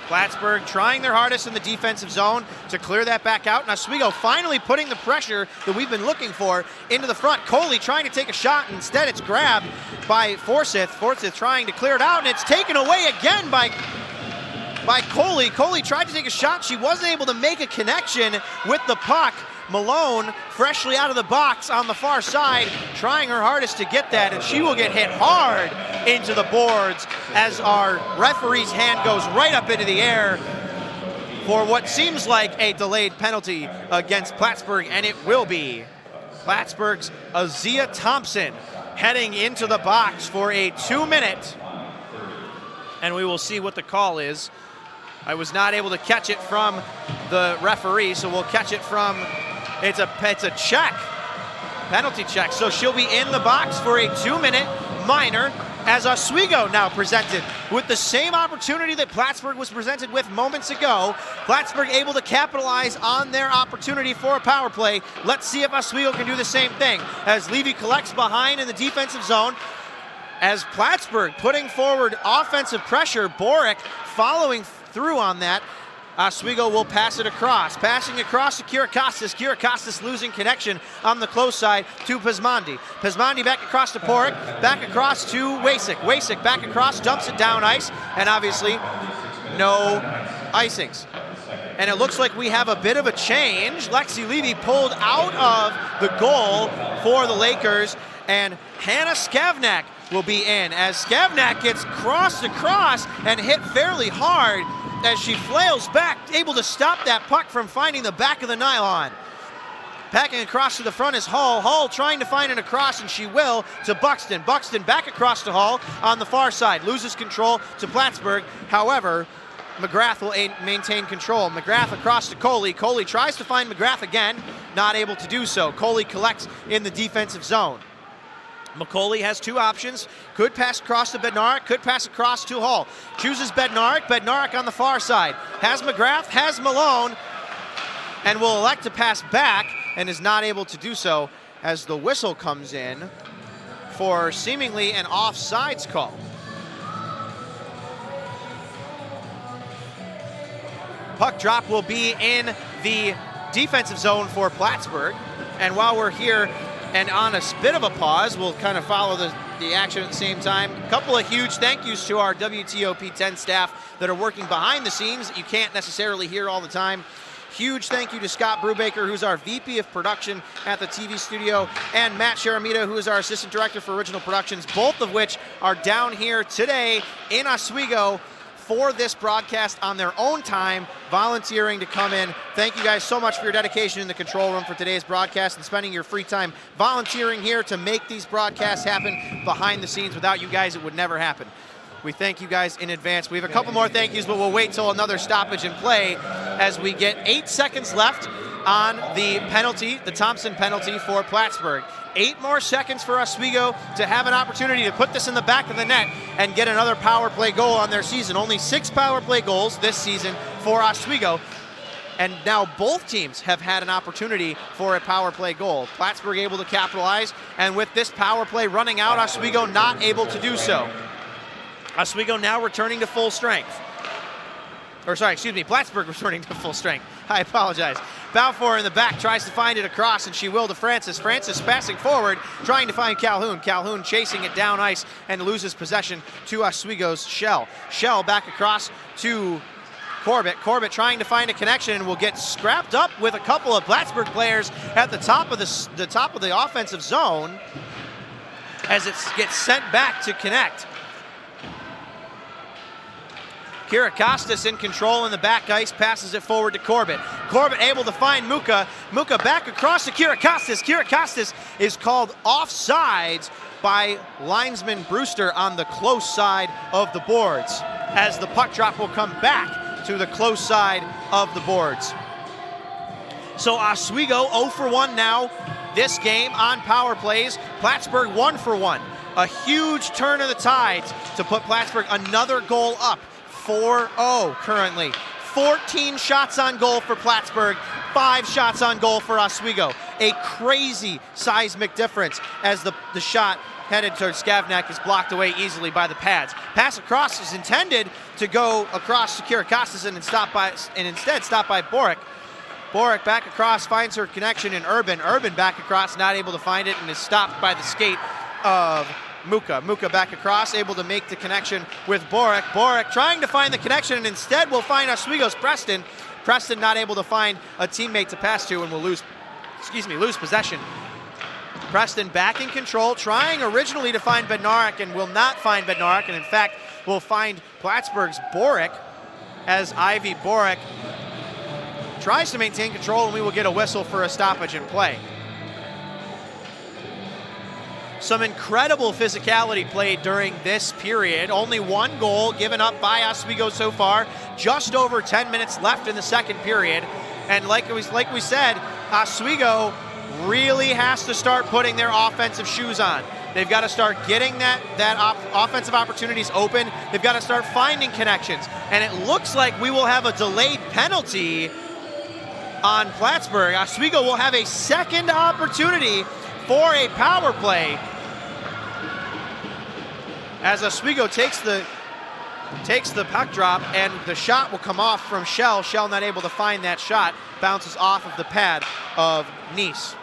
Plattsburgh trying their hardest in the defensive zone to clear that back out, and Oswego finally putting the pressure that we've been looking for into the front. Coley trying to take a shot, and instead it's grabbed by Forsyth. Forsyth trying to clear it out, and it's taken away again by Coley. Coley tried to take a shot. She wasn't able to make a connection with the puck. Malone, freshly out of the box on the far side, trying her hardest to get that, and she will get hit hard into the boards as our referee's hand goes right up into the air for what seems like a delayed penalty against Plattsburgh, and it will be. Plattsburgh's Azia Thompson heading into the box for a 2-minute, and we will see what the call is. I was not able to catch it from the referee, so we'll catch it from, it's a check, penalty check. So she'll be in the box for a 2-minute minor, as Oswego now presented with the same opportunity that Plattsburgh was presented with moments ago. Plattsburgh able to capitalize on their opportunity for a power play. Let's see if Oswego can do the same thing, as Levy collects behind in the defensive zone. As Plattsburgh putting forward offensive pressure, Boric following through on that. Oswego will pass it across. Passing across to Kirakostas. Kirakostas losing connection on the close side to Pismondi. Pismondi back across to Porek. Back across to Wasik. Wasik back across, dumps it down ice, and obviously no icings. And it looks like we have a bit of a change. Lexi Levy pulled out of the goal for the Lakers, and Hannah Skavnak will be in as Skavnak gets crossed across and hit fairly hard as she flails back, able to stop that puck from finding the back of the nylon. Packing across to the front is Hall. Hall trying to find an across, and she will, to Buxton. Buxton back across to Hall on the far side. Loses control to Plattsburgh. However, McGrath will maintain control. McGrath across to Coley. Coley tries to find McGrath again, not able to do so. Coley collects in the defensive zone. McCauley has two options. Could pass across to Bednarik, could pass across to Hall. Chooses Bednarik. Bednarik on the far side. Has McGrath, has Malone, and will elect to pass back and is not able to do so as the whistle comes in for seemingly an offsides call. Puck drop will be in the defensive zone for Plattsburgh. And while we're here and on a bit of a pause, we'll kind of follow the action at the same time. A couple of huge thank yous to our WTOP 10 staff that are working behind the scenes that you can't necessarily hear all the time. Huge thank you to Scott Brubaker, who's our VP of production at the TV studio, and Matt Sharamita, who is our assistant director for original productions, both of which are down here today in Oswego for this broadcast on their own time, volunteering to come in. Thank you guys so much for your dedication in the control room for today's broadcast and spending your free time volunteering here to make these broadcasts happen behind the scenes. Without you guys, it would never happen. We thank you guys in advance. We have a couple more thank yous, but we'll wait till another stoppage in play as we get 8 seconds left on the penalty, the Thompson penalty for Plattsburgh. 8 more seconds for Oswego to have an opportunity to put this in the back of the net and get another power play goal on their season. Only 6 power play goals this season for Oswego. And now both teams have had an opportunity for a power play goal. Plattsburgh able to capitalize, and with this power play running out, Oswego not able to do so. Oswego now returning to full strength. Plattsburgh returning to full strength. I apologize. Balfour in the back tries to find it across, and she will to Francis. Francis passing forward, trying to find Calhoun. Calhoun chasing it down ice and loses possession to Oswego's Shell. Shell back across to Corbett. Corbett trying to find a connection and will get scrapped up with a couple of Plattsburgh players at the top of the offensive zone as it gets sent back to connect. Kirakostas in control in the back ice, passes it forward to Corbett. Corbett able to find Muka. Muka back across to Kirakostas. Kirakostas is called offsides by linesman Brewster on the close side of the boards, as the puck drop will come back to the close side of the boards. So Oswego 0 for 1 now this game on power plays. Plattsburgh 1 for 1. A huge turn of the tides to put Plattsburgh another goal up. 4-0 currently. 14 shots on goal for Plattsburgh, 5 shots on goal for Oswego. A crazy seismic difference as the shot headed towards Skavnak is blocked away easily by the pads. Pass across is intended to go across to Kirakostas and instead stopped by Borek. Borek back across, finds her connection in Urban. Urban back across, not able to find it, and is stopped by the skate of Muka. Muka back across, able to make the connection with Borek. Borek trying to find the connection and instead will find Oswego's Preston. Preston not able to find a teammate to pass to and will lose possession. Preston back in control, trying originally to find Bednarik and will not find Bednarik, and in fact will find Plattsburgh's Borek as Ivy Borek tries to maintain control, and we will get a whistle for a stoppage in play. Some incredible physicality played during this period. Only 1 goal given up by Oswego so far. Just over 10 minutes left in the second period. And like we said, Oswego really has to start putting their offensive shoes on. They've got to start getting offensive opportunities open. They've got to start finding connections. And it looks like we will have a delayed penalty on Plattsburgh. Oswego will have a second opportunity for a power play as Oswego takes the takes the puck drop, and the shot will come off from Shell. Shell not able to find that shot, bounces off of the pad of Nice.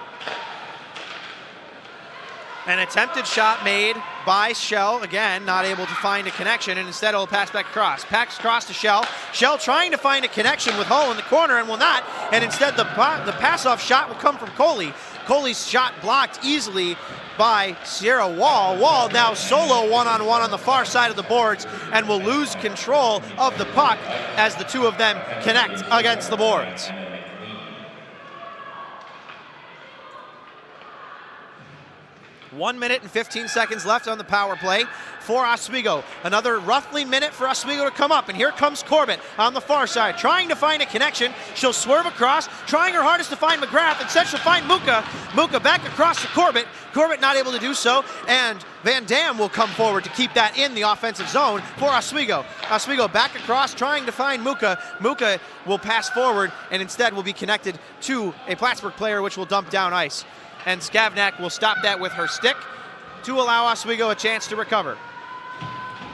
An attempted shot made by Shell, again, not able to find a connection, and instead it'll pass back across. Pass across to Shell. Shell trying to find a connection with Hull in the corner and will not, and instead the pass-off shot will come from Coley. Coley's shot blocked easily by Sierra Wall. Wall now solo one-on-one on the far side of the boards and will lose control of the puck as the two of them connect against the boards. 1 minute and 15 seconds left on the power play for Oswego. Another roughly minute for Oswego to come up, and here comes Corbett on the far side, trying to find a connection. She'll swerve across, trying her hardest to find McGrath. Instead, she'll find Muka. Muka back across to Corbett. Corbett not able to do so, and Van Dam will come forward to keep that in the offensive zone for Oswego. Oswego back across, trying to find Muka. Muka will pass forward, and instead will be connected to a Plattsburgh player, which will dump down ice. And Skavnak will stop that with her stick to allow Oswego a chance to recover.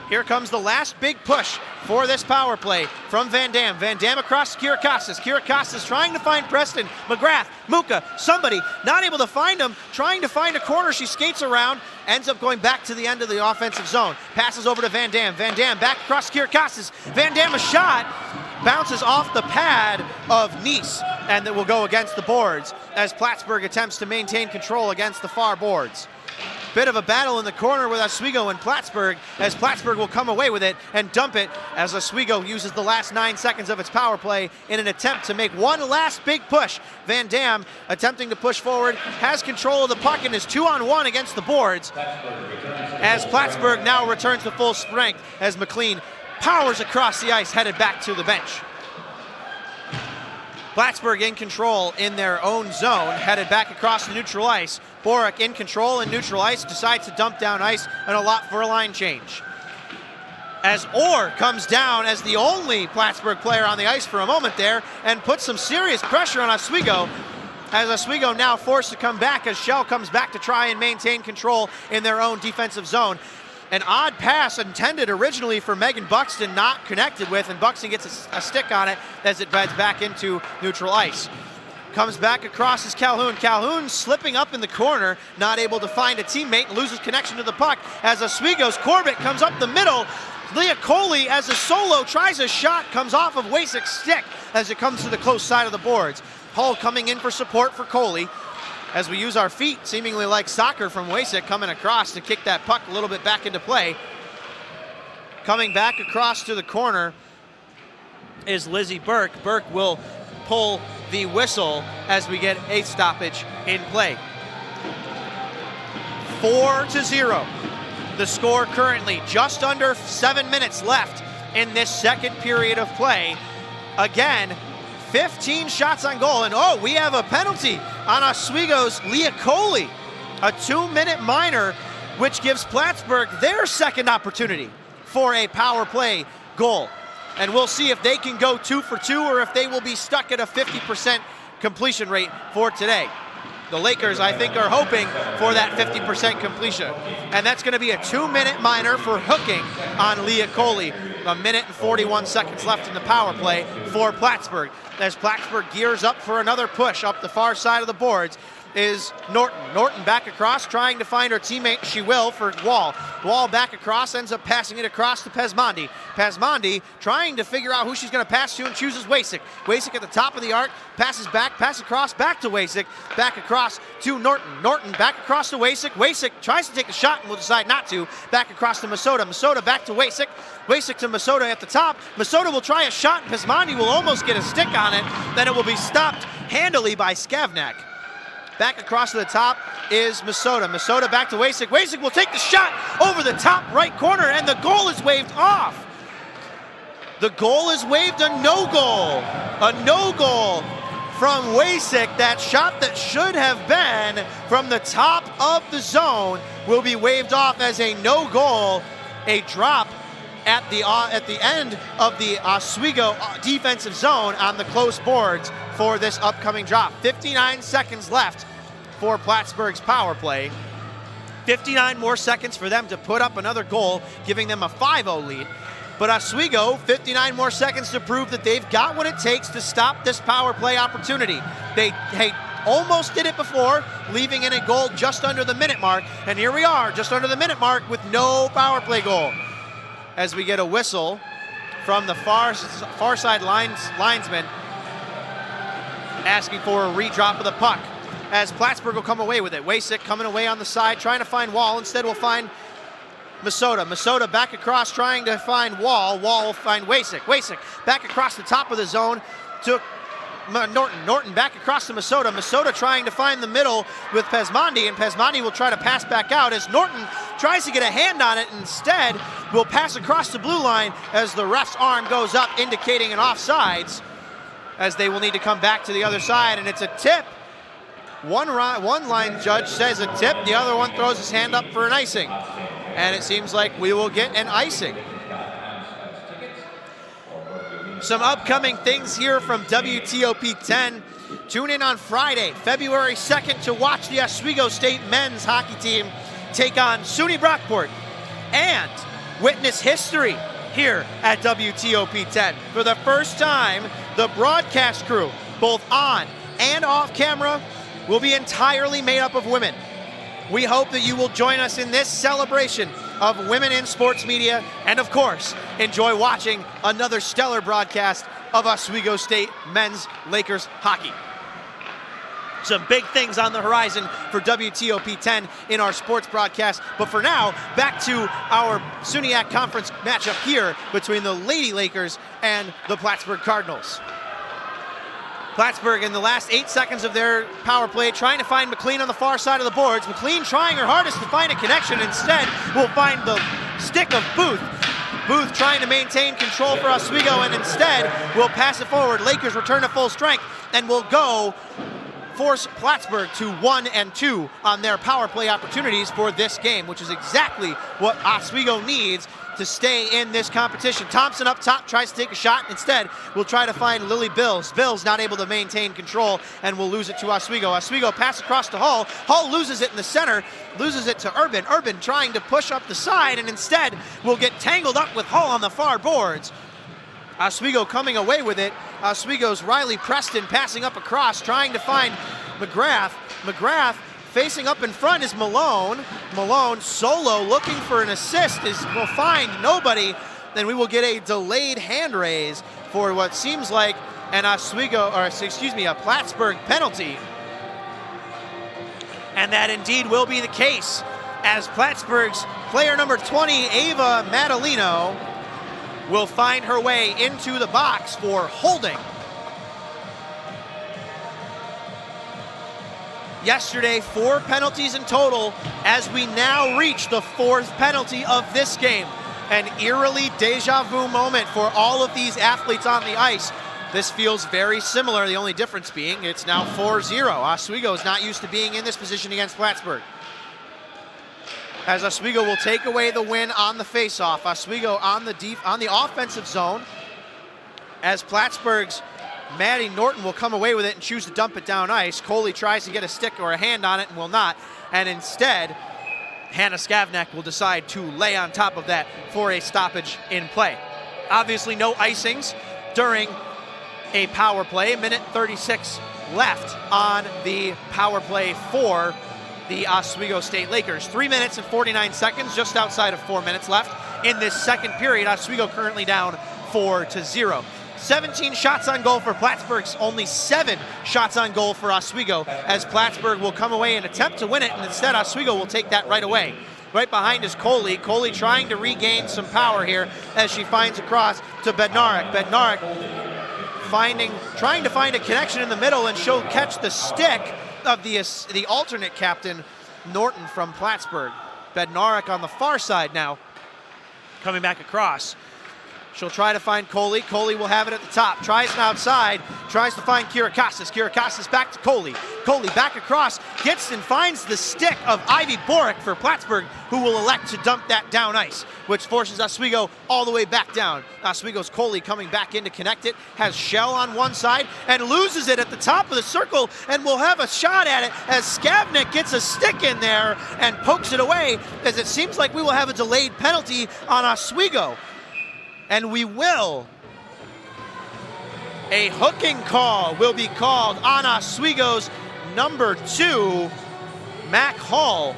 Here comes the last big push for this power play from Van Dam. Van Dam across to Kirakostas. Kirakostas trying to find Preston, McGrath, Muka, somebody, not able to find him, trying to find a corner. She skates around, ends up going back to the end of the offensive zone. Passes over to Van Dam. Van Dam back across to Kirakostas. Van Dam a shot, bounces off the pad of Nice, and that will go against the boards as Plattsburgh attempts to maintain control against the far boards. Bit of a battle in the corner with Oswego and Plattsburgh, as Plattsburgh will come away with it and dump it as Oswego uses the last 9 seconds of its power play in an attempt to make one last big push. Van Dam attempting to push forward, has control of the puck and is 2-on-1 against the boards as Plattsburgh now returns to full strength as McLean powers across the ice, headed back to the bench. Plattsburgh in control in their own zone, headed back across the neutral ice. Borak in control in neutral ice, decides to dump down ice and a lot for a line change. As Orr comes down as the only Plattsburgh player on the ice for a moment there and puts some serious pressure on Oswego, as Oswego now forced to come back as Shell comes back to try and maintain control in their own defensive zone. An odd pass intended originally for Megan Buxton, not connected with, and Buxton gets a stick on it as it beds back into neutral ice. Comes back across is Calhoun. Calhoun slipping up in the corner, not able to find a teammate, loses connection to the puck as Oswego's Corbett comes up the middle. Leah Coley as a solo tries a shot, comes off of Wasik's stick as it comes to the close side of the boards. Hull coming in for support for Coley, as we use our feet, seemingly like soccer from Wasik, coming across to kick that puck a little bit back into play. Coming back across to the corner is Lizzie Burke. Burke will pull the whistle as we get a stoppage in play. 4-0. The score currently, just under 7 minutes left in this second period of play. Again, 15 shots on goal, and oh, we have a penalty on Oswego's Leah Coley. A 2-minute minor, which gives Plattsburgh their second opportunity for a power play goal. And we'll see if they can go 2 for 2 or if they will be stuck at a 50% completion rate for today. The Lakers, I think, are hoping for that 50% completion. And that's going to be a 2-minute minor for hooking on Leah Coley. A minute and 41 seconds left in the power play for Plattsburgh. As Plattsburgh gears up for another push up the far side of the boards is Norton. Norton back across, trying to find her teammate. She will for Wall. Wall back across, ends up passing it across to Pesmondi. Pesmondi trying to figure out who she's going to pass to and chooses Wasik. Wasik at the top of the arc, passes back, pass across, back to Wasik, back across to Norton. Norton back across to Wasik. Wasik tries to take the shot and will decide not to. Back across to Masota. Masota back to Wasik. Wasik to Masota at the top. Masota will try a shot and Pesmondi will almost get a stick on it. Then it will be stopped handily by Skavnak. Back across to the top is Masota. Masota back to Wasik. Wasik will take the shot over the top right corner, and the goal is waved off. The goal is waved, a no goal. A no goal from Wasik. That shot that should have been from the top of the zone will be waved off as a no goal. A drop at the end of the Oswego defensive zone on the close boards for this upcoming drop. 59 seconds left for Plattsburgh's power play. 59 more seconds for them to put up another goal, giving them a 5-0 lead. But Oswego, 59 more seconds to prove that they've got what it takes to stop this power play opportunity. They almost did it before, leaving in a goal just under the minute mark. And here we are, just under the minute mark with no power play goal. As we get a whistle from the far side linesman asking for a redrop of the puck. As Plattsburgh will come away with it. Wasik coming away on the side, trying to find Wall. Instead we'll find Masota. Masota back across, trying to find Wall. Wall will find Wasik. Wasik back across the top of the zone to Norton. Norton back across to Masota. Masota trying to find the middle with Pesmandi, and Pesmandi will try to pass back out as Norton tries to get a hand on it. Instead, will pass across the blue line as the ref's arm goes up, indicating an offsides, as they will need to come back to the other side, and it's a tip. One line judge says a tip, the other one throws his hand up for an icing. And it seems like we will get an icing. Some upcoming things here from WTOP 10. Tune in on Friday, February 2nd to watch the Oswego State men's hockey team take on SUNY Brockport and witness history here at WTOP 10. For the first time, the broadcast crew, both on and off camera, will be entirely made up of women. We hope that you will join us in this celebration of women in sports media and, of course, enjoy watching another stellar broadcast of Oswego State men's Lakers hockey. Some big things on the horizon for WTOP 10 in our sports broadcast. But for now, back to our SUNYAC Conference matchup here between the Lady Lakers and the Plattsburgh Cardinals. Plattsburgh in the last 8 seconds of their power play trying to find McLean on the far side of the boards. McLean trying her hardest to find a connection. Instead, will find the stick of Booth. Booth trying to maintain control for Oswego, and instead will pass it forward. Lakers return to full strength and will go force Plattsburgh to 1-2 on their power play opportunities for this game, which is exactly what Oswego needs to stay in this competition. Thompson up top tries to take a shot. Instead, we'll try to find Lily Bills. Bills not able to maintain control and will lose it to Oswego. Oswego pass across to Hall. Hall loses it in the center, loses it to Urban. Urban trying to push up the side, and instead will get tangled up with Hall on the far boards. Oswego coming away with it. Oswego's Riley Preston passing up across, trying to find McGrath. McGrath facing up in front is Malone. Malone solo looking for an assist will find nobody. Then we will get a delayed hand raise for what seems like a Plattsburgh penalty. And that indeed will be the case, as Plattsburgh's player number 20, Ava Madalino, will find her way into the box for holding. Yesterday, 4 penalties in total, as we now reach the 4th penalty of this game. An eerily deja vu moment for all of these athletes on the ice. This feels very similar, the only difference being it's now 4-0. Oswego is not used to being in this position against Plattsburgh. As Oswego will take away the win on the faceoff. Oswego on the offensive zone, as Plattsburgh's Maddie Norton will come away with it and choose to dump it down ice. Coley tries to get a stick or a hand on it and will not. And instead, Hannah Skavnak will decide to lay on top of that for a stoppage in play. Obviously no icings during a power play. Minute 36 left on the power play for the Oswego State Lakers. 3 minutes and 49 seconds, just outside of 4 minutes left in this second period. Oswego currently down 4-0. 17 shots on goal for Plattsburgh's, only 7 shots on goal for Oswego, as Plattsburgh will come away and attempt to win it, and instead Oswego will take that right away. Right behind is Coley. Coley trying to regain some power here as she finds across to Bednarik. Bednarik trying to find a connection in the middle, and she'll catch the stick of the alternate captain, Norton from Plattsburgh. Bednarik on the far side now, coming back across. She'll try to find Coley. Coley will have it at the top. Tries it outside. Tries to find Kirakassis. Kirakassis back to Coley. Coley back across. Gets and finds the stick of Ivy Borick for Plattsburgh, who will elect to dump that down ice, which forces Oswego all the way back down. Oswego's Coley coming back in to connect it. Has Shell on one side and loses it at the top of the circle, and will have a shot at it as Skavnik gets a stick in there and pokes it away, as it seems like we will have a delayed penalty on Oswego. And a hooking call will be called on Oswego's number 2, Mac Hall.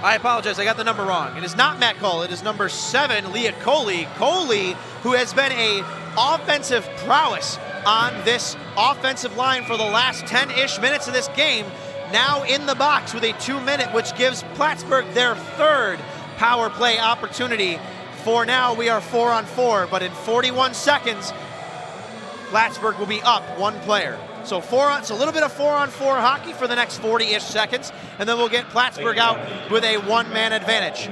I apologize, I got the number wrong. It is not Matt Cole, it is number 7, Leah Coley. Coley, who has been a offensive prowess on this offensive line for the last 10-ish minutes of this game, now in the box with a 2-minute, which gives Plattsburgh their 3rd power play opportunity. For now, we are 4-on-4, but in 41 seconds, Plattsburgh will be up 1 player. So a little bit of 4-on-4 hockey for the next 40-ish seconds, and then we'll get Plattsburgh out with a 1-man advantage.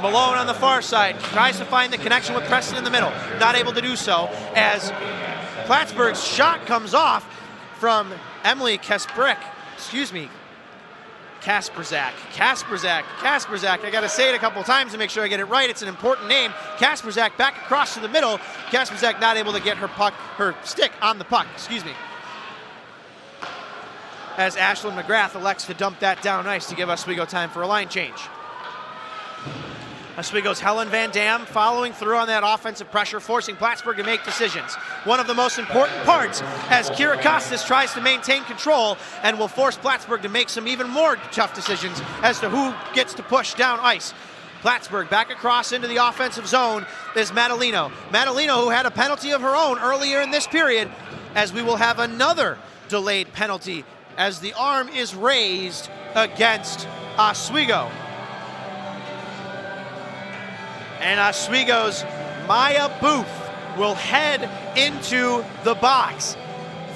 Malone on the far side tries to find the connection with Preston in the middle. Not able to do so as Plattsburgh's shot comes off from Emily Kasperzak. I got to say it a couple times to make sure I get it right. It's an important name. Kasperzak back across to the middle. Kasperzak not able to get her stick on the puck. As Ashlyn McGrath elects to dump that down ice to give Oswego time for a line change. Oswego's Helen Van Dam following through on that offensive pressure, forcing Plattsburgh to make decisions. One of the most important parts as Kira Costas tries to maintain control and will force Plattsburgh to make some even more tough decisions as to who gets to push down ice. Plattsburgh back across into the offensive zone is Madalino. Madalino, who had a penalty of her own earlier in this period, as we will have another delayed penalty as the arm is raised against Oswego. And Oswego's Maya Booth will head into the box.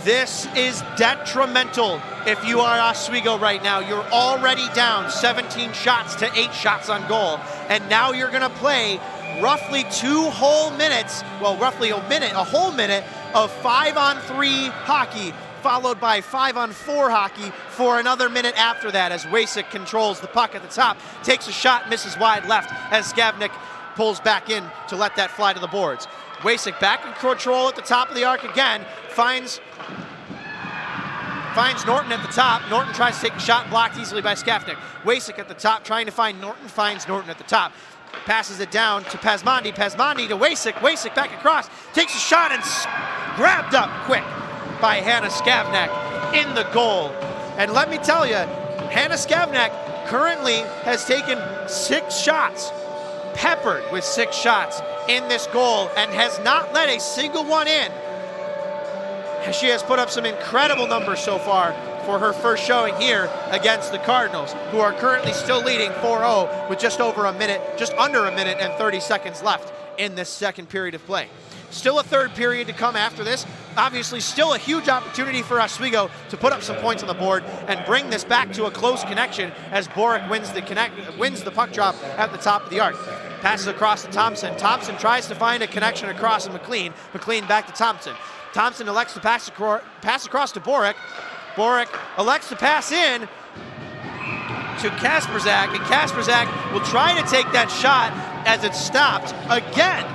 This is detrimental if you are Oswego right now. You're already down 17 shots to 8 shots on goal. And now you're gonna play roughly 2 whole minutes, well, roughly a whole minute of 5-on-3 hockey, followed by 5-on-4 hockey for another minute after that as Wasik controls the puck at the top, takes a shot, misses wide left as Skavnik pulls back in to let that fly to the boards. Wasik back in control at the top of the arc again, finds Norton at the top. Norton tries to take a shot, blocked easily by Skavnik. Wasik at the top trying to find Norton, finds Norton at the top. Passes it down to Pasmandi, Pasmandi to Wasik, Wasik back across, takes a shot and grabbed up quick by Hannah Skavnik in the goal. And let me tell you, Hannah Skavnik currently has taken 6 shots, peppered with 6 shots in this goal, and has not let a single one in. She has put up some incredible numbers so far for her first showing here against the Cardinals, who are currently still leading 4-0 with just under a minute and 30 seconds left in this second period of play. Still a third period to come after this. Obviously still a huge opportunity for Oswego to put up some points on the board and bring this back to a close connection as Boric wins the puck drop at the top of the arc. Passes across to Thompson. Thompson tries to find a connection across to McLean. McLean back to Thompson. Thompson elects to pass across to Boric. Boric elects to pass in to Kasperzak, and Kasperzak will try to take that shot as it's stopped again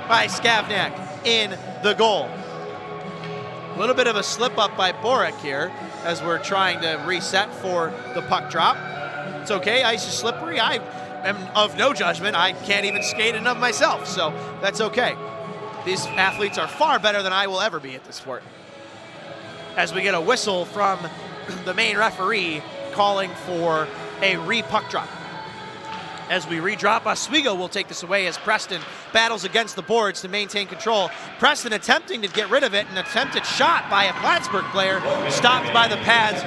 by Skavnik in the goal. A little bit of a slip up by Boric here as we're trying to reset for the puck drop. It's okay, ice is slippery. I am of no judgment. I can't even skate enough myself, so that's okay. These athletes are far better than I will ever be at this sport. As we get a whistle from the main referee calling for a re-puck drop. As we redrop, Oswego will take this away as Preston battles against the boards to maintain control. Preston attempting to get rid of it, an attempted shot by a Plattsburgh player, stopped by the pads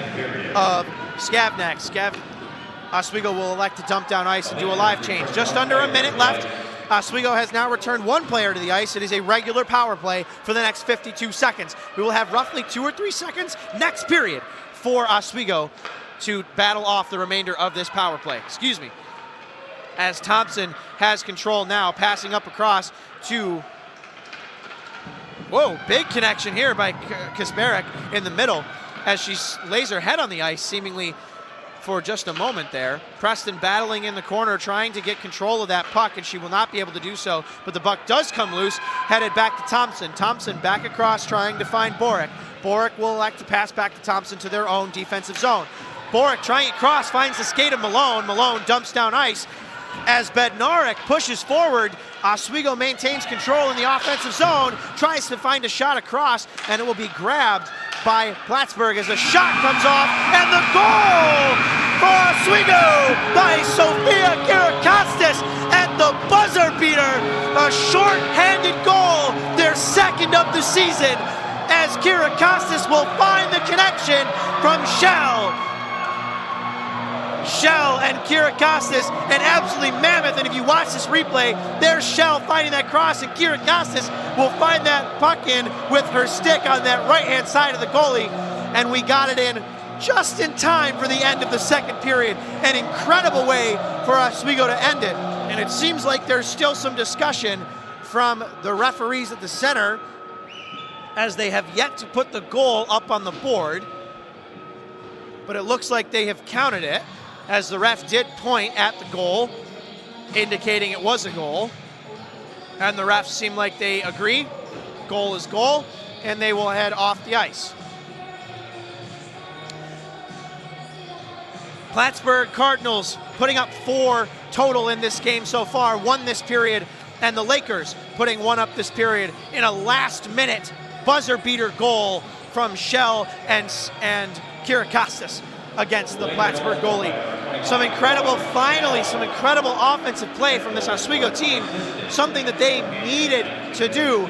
of Skavnik. Oswego will elect to dump down ice and do a live change. Just under a minute left. Oswego has now returned 1 player to the ice. It is a regular power play for the next 52 seconds. We will have roughly 2 or 3 seconds next period for Oswego to battle off the remainder of this power play. As Thompson has control now, passing up across to, big connection here by Kasperzak in the middle as she lays her head on the ice seemingly for just a moment there. Preston battling in the corner, trying to get control of that puck, and she will not be able to do so, but the puck does come loose, headed back to Thompson. Thompson back across, trying to find Boric. Boric will elect to pass back to Thompson to their own defensive zone. Boric trying it cross, finds the skate of Malone. Malone dumps down ice. As Bednarek pushes forward, Oswego maintains control in the offensive zone, tries to find a shot across, and it will be grabbed by Plattsburgh as a shot comes off, and the goal for Oswego by Sofia Kirakostas at the buzzer beater. A short-handed goal, their second of the season, as Kirakostas will find the connection from Shell. Shell and Kirakostas, an absolutely mammoth, and if you watch this replay, there's Shell finding that cross, and Kirakostas will find that puck in with her stick on that right-hand side of the goalie, and we got it in just in time for the end of the second period. An incredible way for Oswego to end it, and it seems like there's still some discussion from the referees at the center as they have yet to put the goal up on the board, but it looks like they have counted it, as the ref did point at the goal, indicating it was a goal. And the refs seem like they agree. Goal is goal, and they will head off the ice. Plattsburgh Cardinals putting up 4 total in this game so far, 1 this period, and the Lakers putting 1 up this period in a last-minute buzzer beater goal from Shell and Kirakostas against the Plattsburgh goalie. Some incredible offensive play from this Oswego team, something that they needed to do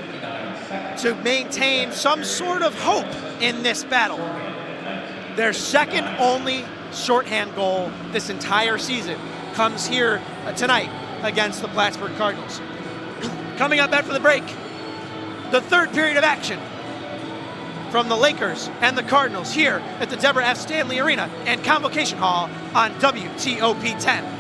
to maintain some sort of hope in this battle. Their second only shorthand goal this entire season comes here tonight against the Plattsburgh Cardinals. Coming up after the break, the third period of action from the Lakers and the Cardinals here at the Deborah F. Stanley Arena and Convocation Hall on WTOP 10.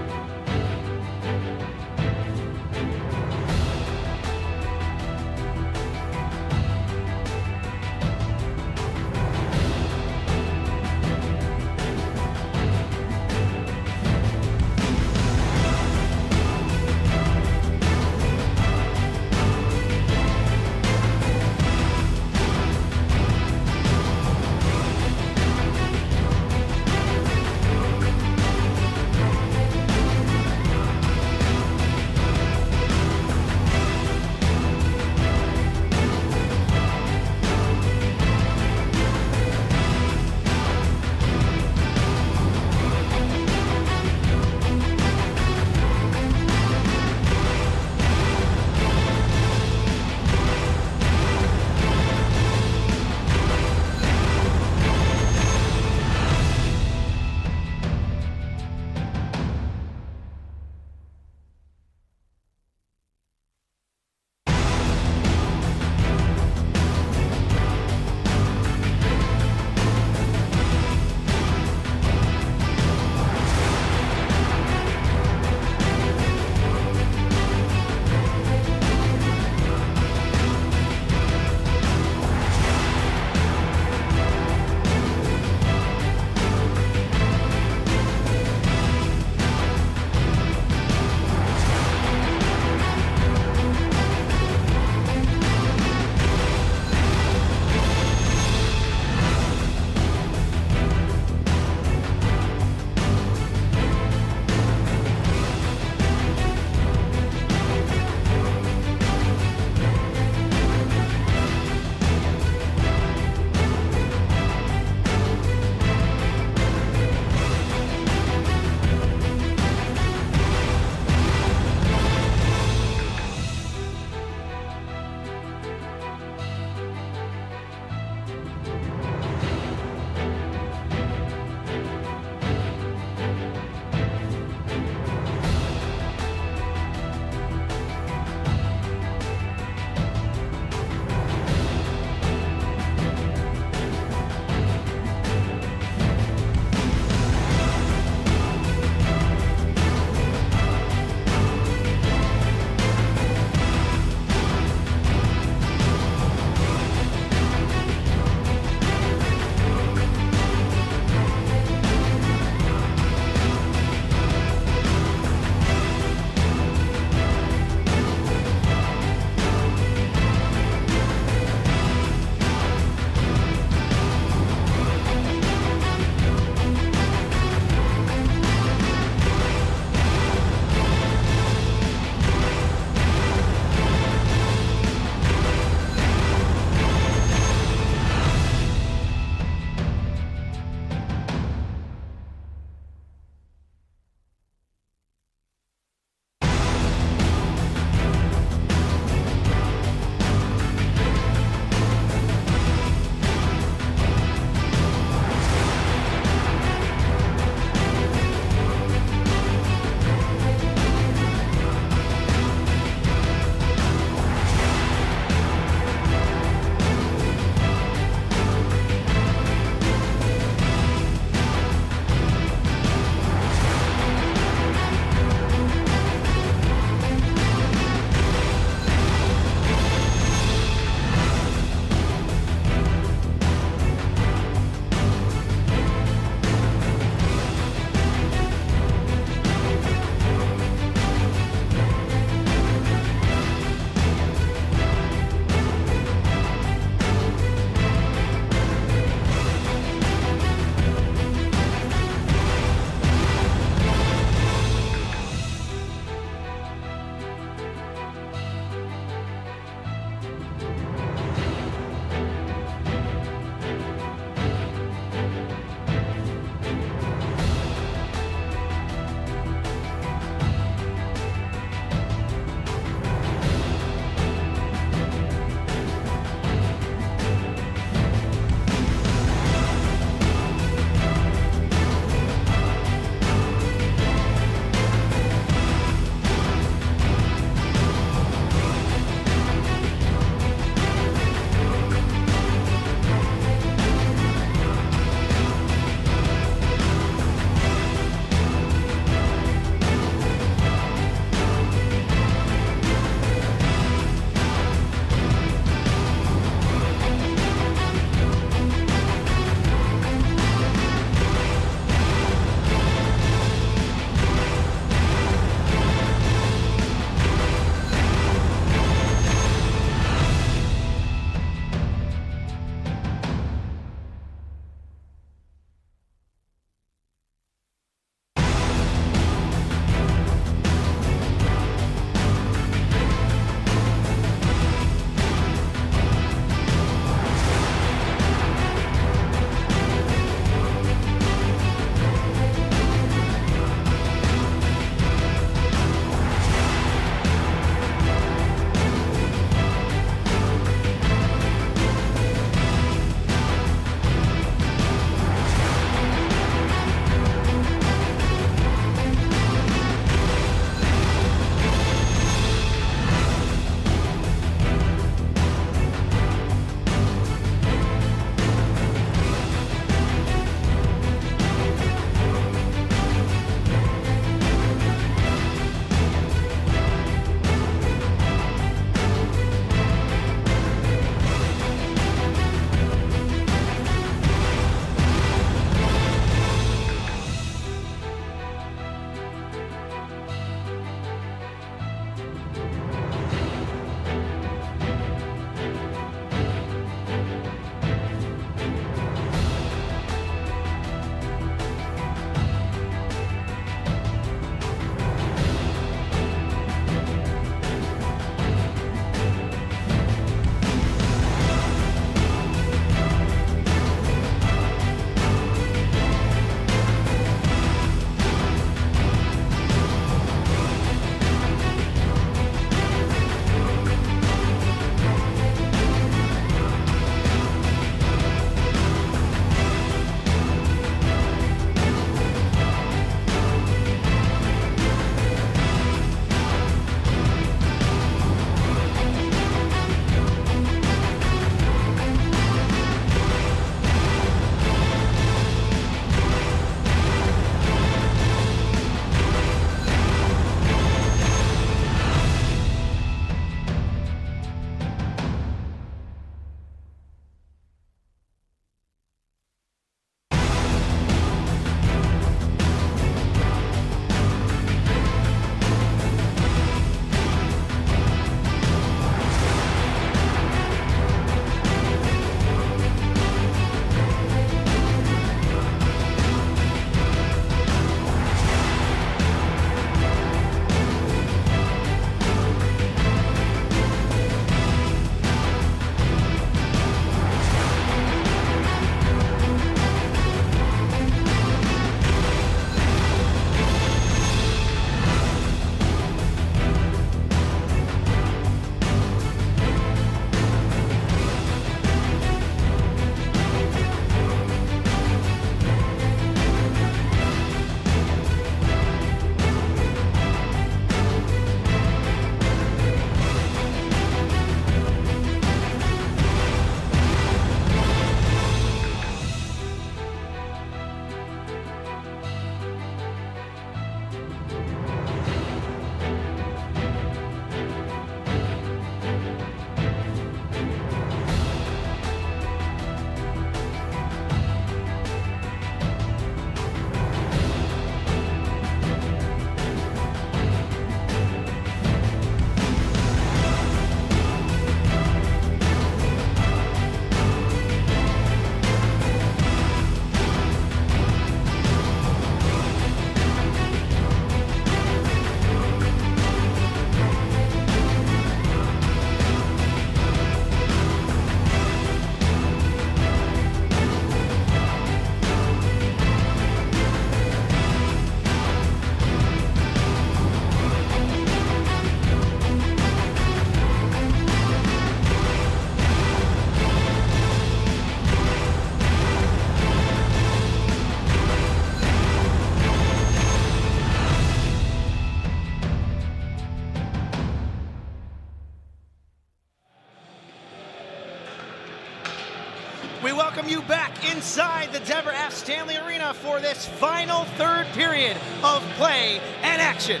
inside the Deborah F. Stanley Arena for this final third period of play and action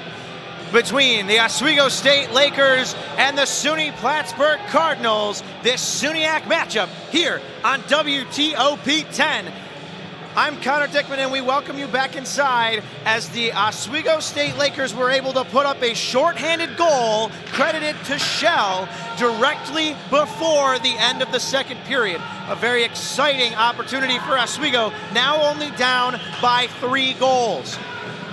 between the Oswego State Lakers and the SUNY Plattsburgh Cardinals. This SUNYAC matchup here on WTOP 10. I'm Connor Dickman, and we welcome you back inside as the Oswego State Lakers were able to put up a shorthanded goal credited to Shell directly before the end of the second period. A very exciting opportunity for Oswego, now only down by 3 goals.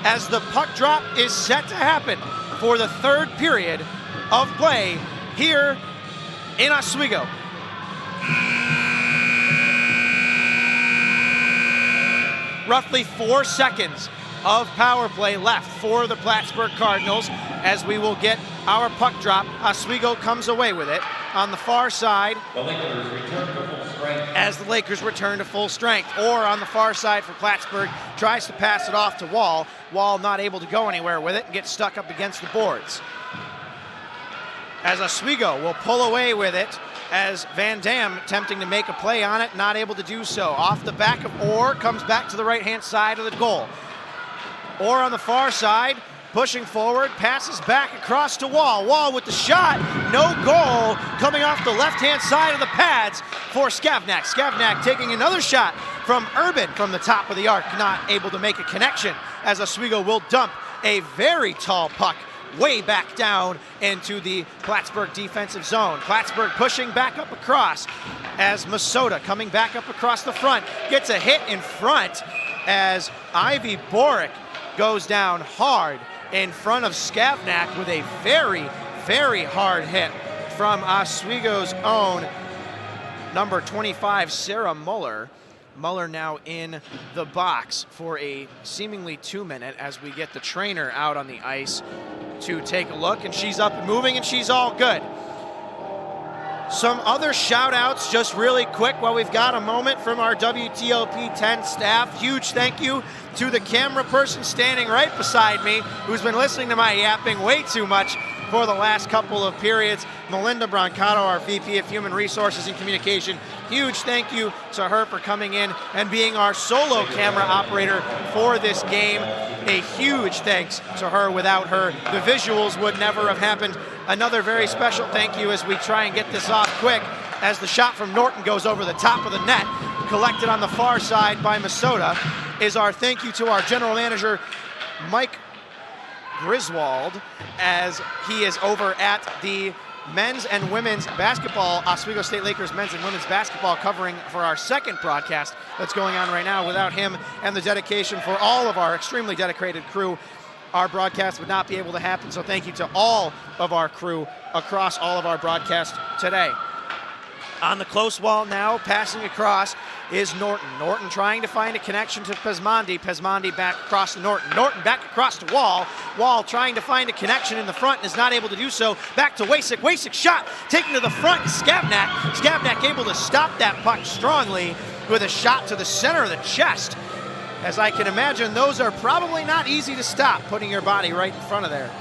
As the puck drop is set to happen for the third period of play here in Oswego. Roughly 4 seconds of power play left for the Plattsburgh Cardinals as we will get our puck drop. Oswego comes away with it on the far side as the Lakers return to full strength. Or on the far side for Plattsburgh, tries to pass it off to Wall. Wall not able to go anywhere with it and gets stuck up against the boards. As Oswego will pull away with it, as Van Dam attempting to make a play on it, not able to do so. Off the back of Orr, comes back to the right-hand side of the goal. Orr on the far side, pushing forward, passes back across to Wall. Wall with the shot, no goal, coming off the left-hand side of the pads for Skavnak. Skavnak taking another shot from Urban from the top of the arc, not able to make a connection, as Oswego will dump a very tall puck way back down into the Plattsburgh defensive zone. Plattsburgh pushing back up across as Masota coming back up across the front. Gets a hit in front as Ivy Borick goes down hard in front of Skavnak with a very, very hard hit from Oswego's own number 25, Sarah Muller. Muller now in the box for a seemingly 2-minute as we get the trainer out on the ice to take a look, and she's up and moving, and she's all good. Some other shout outs just really quick while we've got a moment from our WTOP 10 staff. Huge thank you to the camera person standing right beside me, who's been listening to my yapping way too much for the last couple of periods. Melinda Brancato, our VP of Human Resources and Communication. Huge thank you to her for coming in and being our solo camera operator for this game. A huge thanks to her. Without her, the visuals would never have happened. Another very special thank you as we try and get this off quick, as the shot from Norton goes over the top of the net, collected on the far side by Masota, is our thank you to our general manager, Mike Griswold, as he is over at the men's and women's basketball, Oswego State Lakers men's and women's basketball, covering for our second broadcast that's going on right now. Without him and the dedication for all of our extremely dedicated crew, our broadcast would not be able to happen. So thank you to all of our crew across all of our broadcasts today. On the close wall now, passing across, is Norton. Norton trying to find a connection to Pesmondi. Pesmondi back across to Norton. Norton back across to Wall. Wall trying to find a connection in the front and is not able to do so. Back to Wasik. Wasik shot taken to the front. Skavnak. Skavnak able to stop that puck strongly with a shot to the center of the chest. As I can imagine, those are probably not easy to stop, putting your body right in front of there.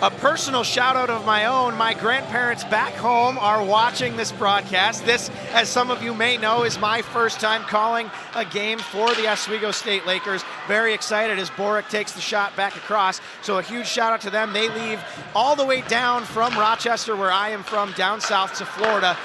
A personal shout out of my own. My grandparents back home are watching this broadcast. This, as some of you may know, is my first time calling a game for the Oswego State Lakers. Very excited as Borick takes the shot back across. So a huge shout out to them. They leave all the way down from Rochester, where I am from, down south to Florida,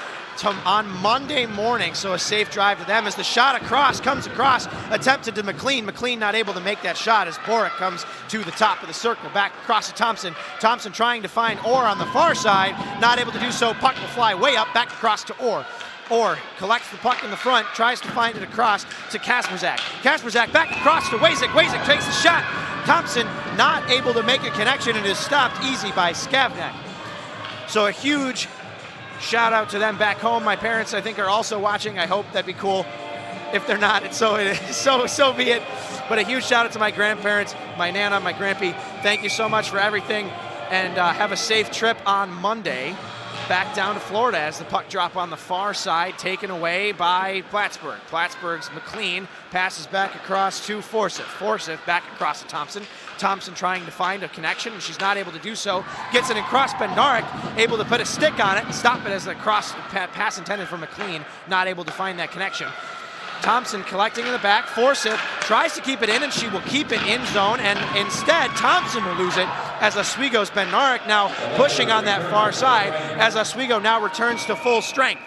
on Monday morning, so a safe drive to them as the shot across comes across, attempted to McLean. McLean not able to make that shot as Borick comes to the top of the circle, back across to Thompson. Thompson trying to find Orr on the far side, not able to do so. Puck will fly way up, back across to Orr. Orr collects the puck in the front, tries to find it across to Kasperzak. Kasperzak back across to Wasik. Wasik takes the shot. Thompson not able to make a connection and is stopped easy by Skavnak. So a huge shout out to them back home. My parents, I think, are also watching. I hope that'd be cool. If they're not, so be it. But a huge shout out to my grandparents, my Nana, my Grampy. Thank you so much for everything, and have a safe trip on Monday. back down to Florida as the puck drop on the far side, taken away by Plattsburgh. Plattsburgh's McLean passes back across to Forsyth. Forsyth back across to Thompson. Thompson trying to find a connection, and she's not able to do so. Gets it across Bendarek, able to put a stick on it and stop it as a cross pass intended for McLean, not able to find that connection. Thompson collecting in the back. Forsyth tries to keep it in, and she will keep it in zone, and instead Thompson will lose it as Oswego's Bendarek now pushing on that far side as Oswego now returns to full strength.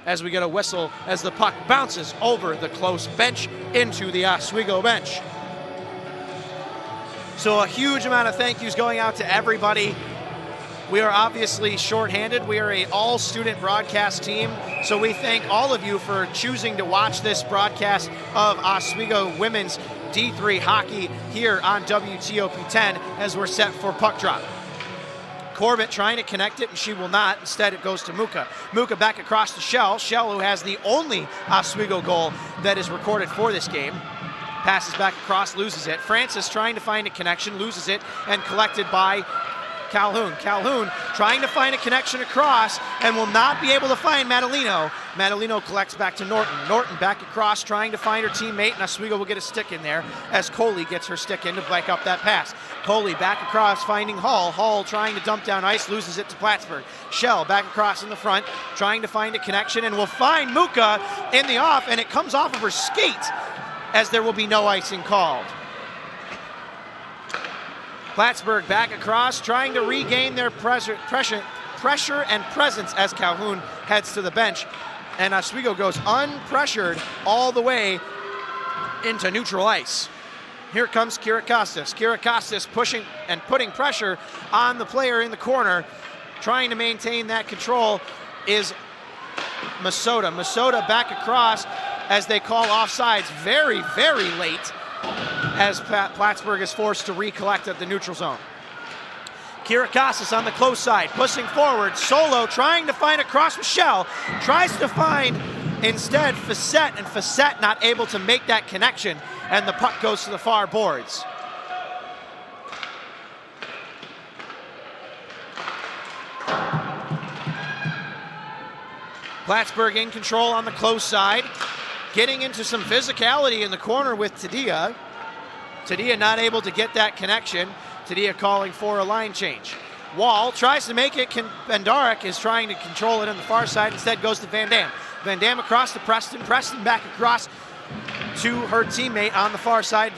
As we get a whistle as the puck bounces over the close bench into the Oswego bench. So a huge amount of thank yous going out to everybody. We are obviously shorthanded. We are an all-student broadcast team, so we thank all of you for choosing to watch this broadcast of Oswego women's D3 hockey here on WTOP 10 as we're set for puck drop. Corbett trying to connect it, and she will not. Instead, it goes to Muka. Muka back across to Shell. Shell, who has the only Oswego goal that is recorded for this game. Passes back across, loses it. Francis trying to find a connection, loses it, and collected by Calhoun. Calhoun trying to find a connection across and will not be able to find Madalino. Madalino collects back to Norton. Norton back across trying to find her teammate, and Oswego will get a stick in there as Coley gets her stick in to break up that pass. Coley back across finding Hall. Hall trying to dump down ice, loses it to Plattsburgh. Shell back across in the front trying to find a connection and will find Muka in the off, and it comes off of her skate as there will be no icing called. Plattsburgh back across, trying to regain their pressure and presence as Calhoun heads to the bench. And Oswego goes unpressured all the way into neutral ice. Here comes Kira Costas. Kira Costas pushing and putting pressure on the player in the corner. Trying to maintain that control is Masota. Masota back across as they call offsides very, very late, as Plattsburgh is forced to recollect at the neutral zone. Kira Casas on the close side, pushing forward, solo, trying to find a cross with Shell, tries to find instead Facette, and Facette not able to make that connection, and the puck goes to the far boards. Plattsburgh in control on the close side, getting into some physicality in the corner with Tadia. Tadia not able to get that connection. Tadia calling for a line change. Wall tries to make it. Bendarek is trying to control it on the far side. Instead goes to Van Dam. Van Dam across to Preston. Preston back across to her teammate on the far side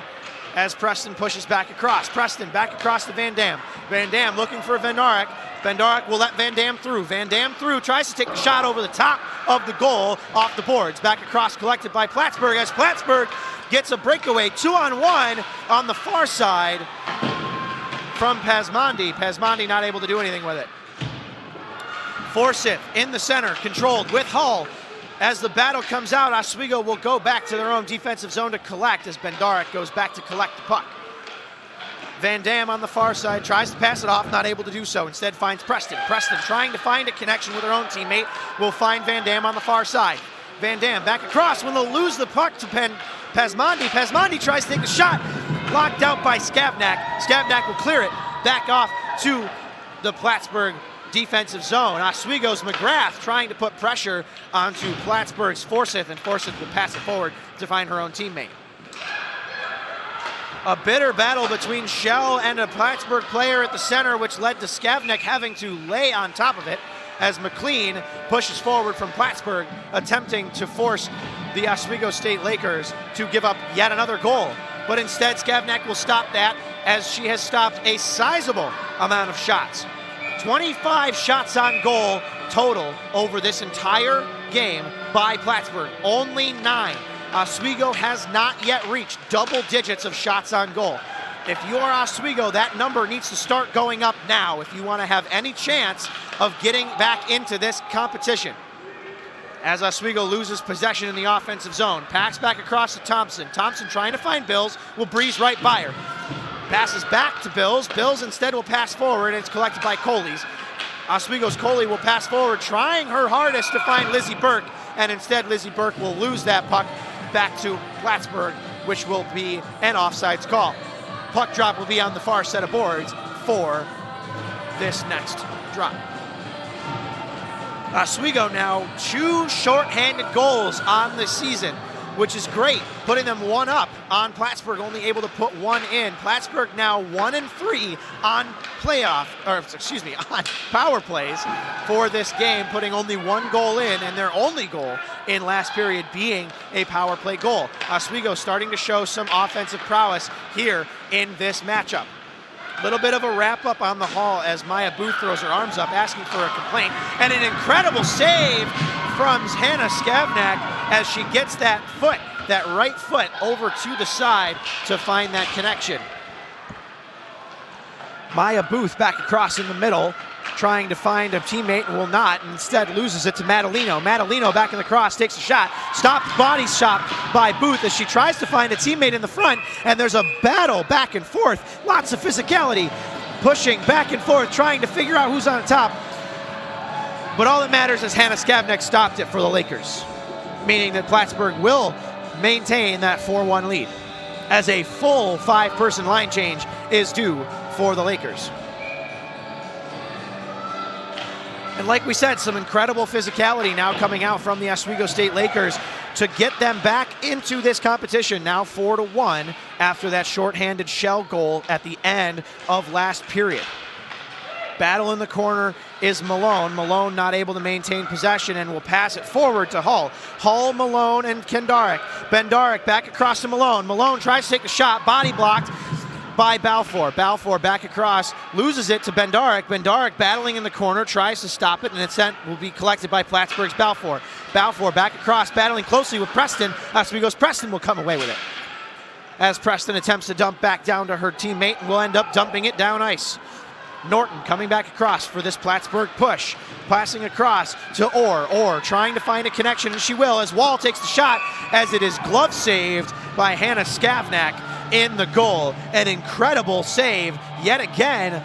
as Preston pushes back across. Preston back across to Van Dam. Van Dam looking for Bendarek. Bendarek will let Van Dam through. Van Dam through, tries to take the shot over the top of the goal off the boards. Back across, collected by Plattsburgh as Plattsburgh gets a breakaway 2-on-1 on the far side from Pasmondi. Pasmondi not able to do anything with it. Forsyth in the center, controlled with Hull. As the battle comes out, Oswego will go back to their own defensive zone to collect as Bendarek goes back to collect the puck. Van Dam on the far side tries to pass it off, not able to do so. Instead finds Preston. Preston trying to find a connection with her own teammate will find Van Dam on the far side. Van Dam back across when they'll lose the puck to Pasmondi. Pasmondi tries to take the shot, blocked out by Skavnak. Skavnak will clear it back off to the Plattsburgh defensive zone. Oswego's McGrath trying to put pressure onto Plattsburgh's Forsyth, and Forsyth will pass it forward to find her own teammate. A bitter battle between Shell and a Plattsburgh player at the center, which led to Skavnak having to lay on top of it as McLean pushes forward from Plattsburgh, attempting to force the Oswego State Lakers to give up yet another goal. But instead, Skavnak will stop that as she has stopped a sizable amount of shots. 25 shots on goal total over this entire game by Plattsburgh, only 9. Oswego has not yet reached double digits of shots on goal. If you are Oswego, that number needs to start going up now if you want to have any chance of getting back into this competition. As Oswego loses possession in the offensive zone, pass back across to Thompson. Thompson trying to find Bills, will breeze right by her. Passes back to Bills. Bills instead will pass forward, and it's collected by Coley's. Oswego's Coley will pass forward, trying her hardest to find Lizzie Burke, and instead Lizzie Burke will lose that puck back to Plattsburgh, which will be an offsides call. Puck drop will be on the far set of boards for this next drop. Oswego now 2 short-handed goals on the season, which is great, putting them 1 up on Plattsburgh, only able to put 1 in. Plattsburgh now 1-3 on on power plays for this game, putting only 1 goal in, and their only goal in last period being a power play goal. Oswego starting to show some offensive prowess here in this matchup. Little bit of a wrap-up on the Hall as Maya Booth throws her arms up, asking for a complaint. And an incredible save from Hannah Skavnak as she gets that right foot over to the side to find that connection. Maya Booth back across in the middle, trying to find a teammate and will not, and instead loses it to Madalino. Madalino back in the cross, takes a shot, stopped, body shot by Booth as she tries to find a teammate in the front, and there's a battle back and forth, lots of physicality, pushing back and forth, trying to figure out who's on top. But all that matters is Hannah Skavnak stopped it for the Lakers, meaning that Plattsburgh will maintain that 4-1 lead, as a full 5-person line change is due for the Lakers. And like we said, some incredible physicality now coming out from the Oswego State Lakers to get them back into this competition, now 4-1 after that shorthanded shell goal at the end of last period. Battle in the corner is Malone. Malone not able to maintain possession and will pass it forward to Hull. Hull, Malone, and Kendarek. Bendarek back across to Malone. Malone tries to take the shot, body blocked by Balfour. Balfour back across, loses it to Bendarek. Bendarek battling in the corner, tries to stop it, and it's sent, will be collected by Plattsburgh's Balfour. Balfour back across, battling closely with Preston. Oswego's Preston will come away with it, as Preston attempts to dump back down to her teammate and will end up dumping it down ice. Norton coming back across for this Plattsburgh push. Passing across to Orr trying to find a connection, and she will as Wall takes the shot, as it is glove saved by Hannah Skavnak in the goal. An incredible save yet again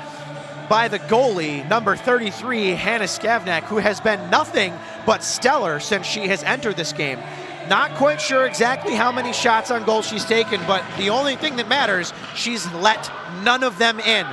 by the goalie, number 33, Hannah Skavnak, who has been nothing but stellar since she has entered this game. Not quite sure exactly how many shots on goal she's taken, but the only thing that matters, she's let none of them in.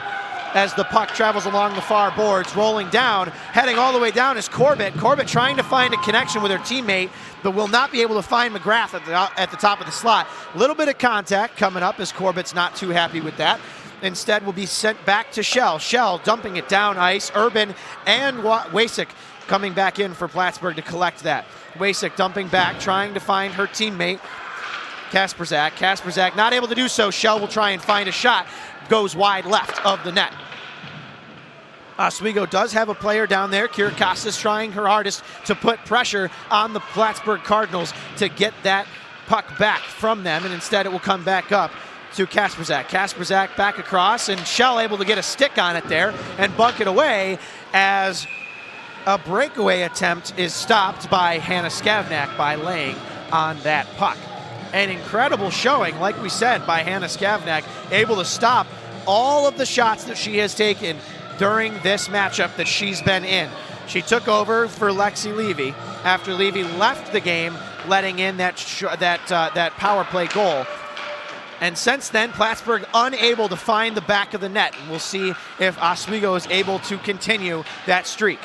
As the puck travels along the far boards, rolling down, heading all the way down is Corbett. Corbett trying to find a connection with her teammate, but will not be able to find McGrath at the top of the slot. A little bit of contact coming up as Corbett's not too happy with that. Instead will be sent back to Shell. Shell dumping it down ice. Urban and Wasik coming back in for Plattsburgh to collect that. Wasik dumping back, trying to find her teammate, Kasperzak. Kasperzak not able to do so. Shell will try and find a shot. Goes wide left of the net. Oswego does have a player down there. Kira Costas trying her hardest to put pressure on the Plattsburgh Cardinals to get that puck back from them, and instead it will come back up to Kasperzak. Kasperzak back across, and Shell able to get a stick on it there and bunk it away as a breakaway attempt is stopped by Hannah Skavnak by laying on that puck. An incredible showing, like we said, by Hannah Skavnak, able to stop all of the shots that she has taken during this matchup that she's been in. She took over for Lexi Levy after Levy left the game, letting in that power play goal. And since then, Plattsburgh unable to find the back of the net. And we'll see if Oswego is able to continue that streak.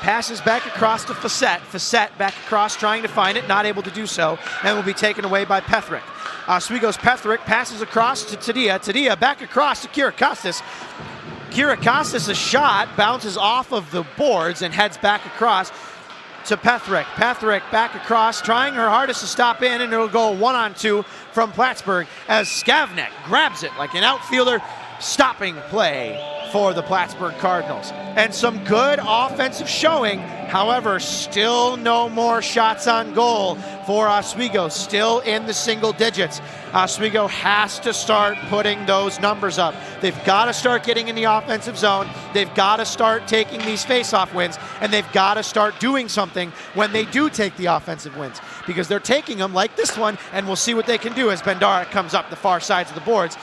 Passes back across to Facette. Facette back across, trying to find it, not able to do so, and will be taken away by Pethrick. Oswego's Pethrick passes across to Tadia. Tadia back across to Kira Costas. Kira Costas' shot bounces off of the boards and heads back across to Pethrick. Pethrick back across, trying her hardest to stop in, and it'll go 1-on-2 from Plattsburgh as Skavnak grabs it like an outfielder, stopping play for the Plattsburgh Cardinals. And some good offensive showing, however, still no more shots on goal for Oswego, still in the single digits. Oswego has to start putting those numbers up. They've got to start getting in the offensive zone. They've got to start taking these face-off wins, and they've got to start doing something when they do take the offensive wins, because they're taking them like this one, and we'll see what they can do as Bendarek comes up the far sides of the boards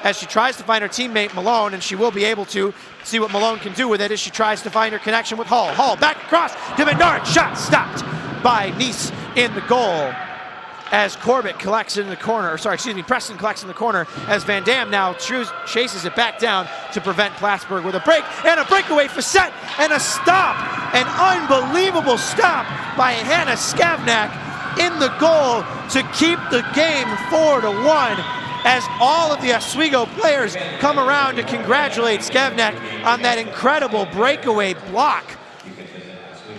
as she tries to find her teammate Malone, and she will be able to see what Malone can do with it as she tries to find her connection with Hull. Hull back across to Bendarek, shot stopped by Nice in the goal as Corbett collects in the corner, Preston collects in the corner as Van Dam now chases it back down to prevent Plattsburgh with a break, and a breakaway for set, and a stop, An unbelievable stop by Hannah Skavnak in the goal to keep the game 4-1 as all of the Oswego players come around to congratulate Skavnak on that incredible breakaway block.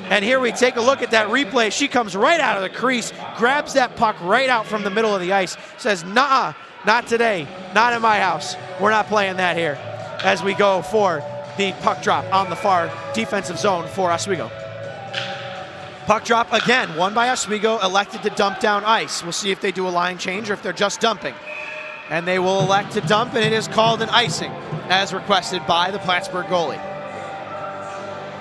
And here we take a look at that replay. She comes right out of the crease, grabs that puck right out from the middle of the ice, says, "Nah, not today, not in my house. We're not playing that here," as we go for the puck drop on the far defensive zone for Oswego. Puck drop again, won by Oswego, elected to dump down ice. We'll see if they do a line change or if they're just dumping. And they will elect to dump, and it is called an icing, as requested by the Plattsburgh goalie.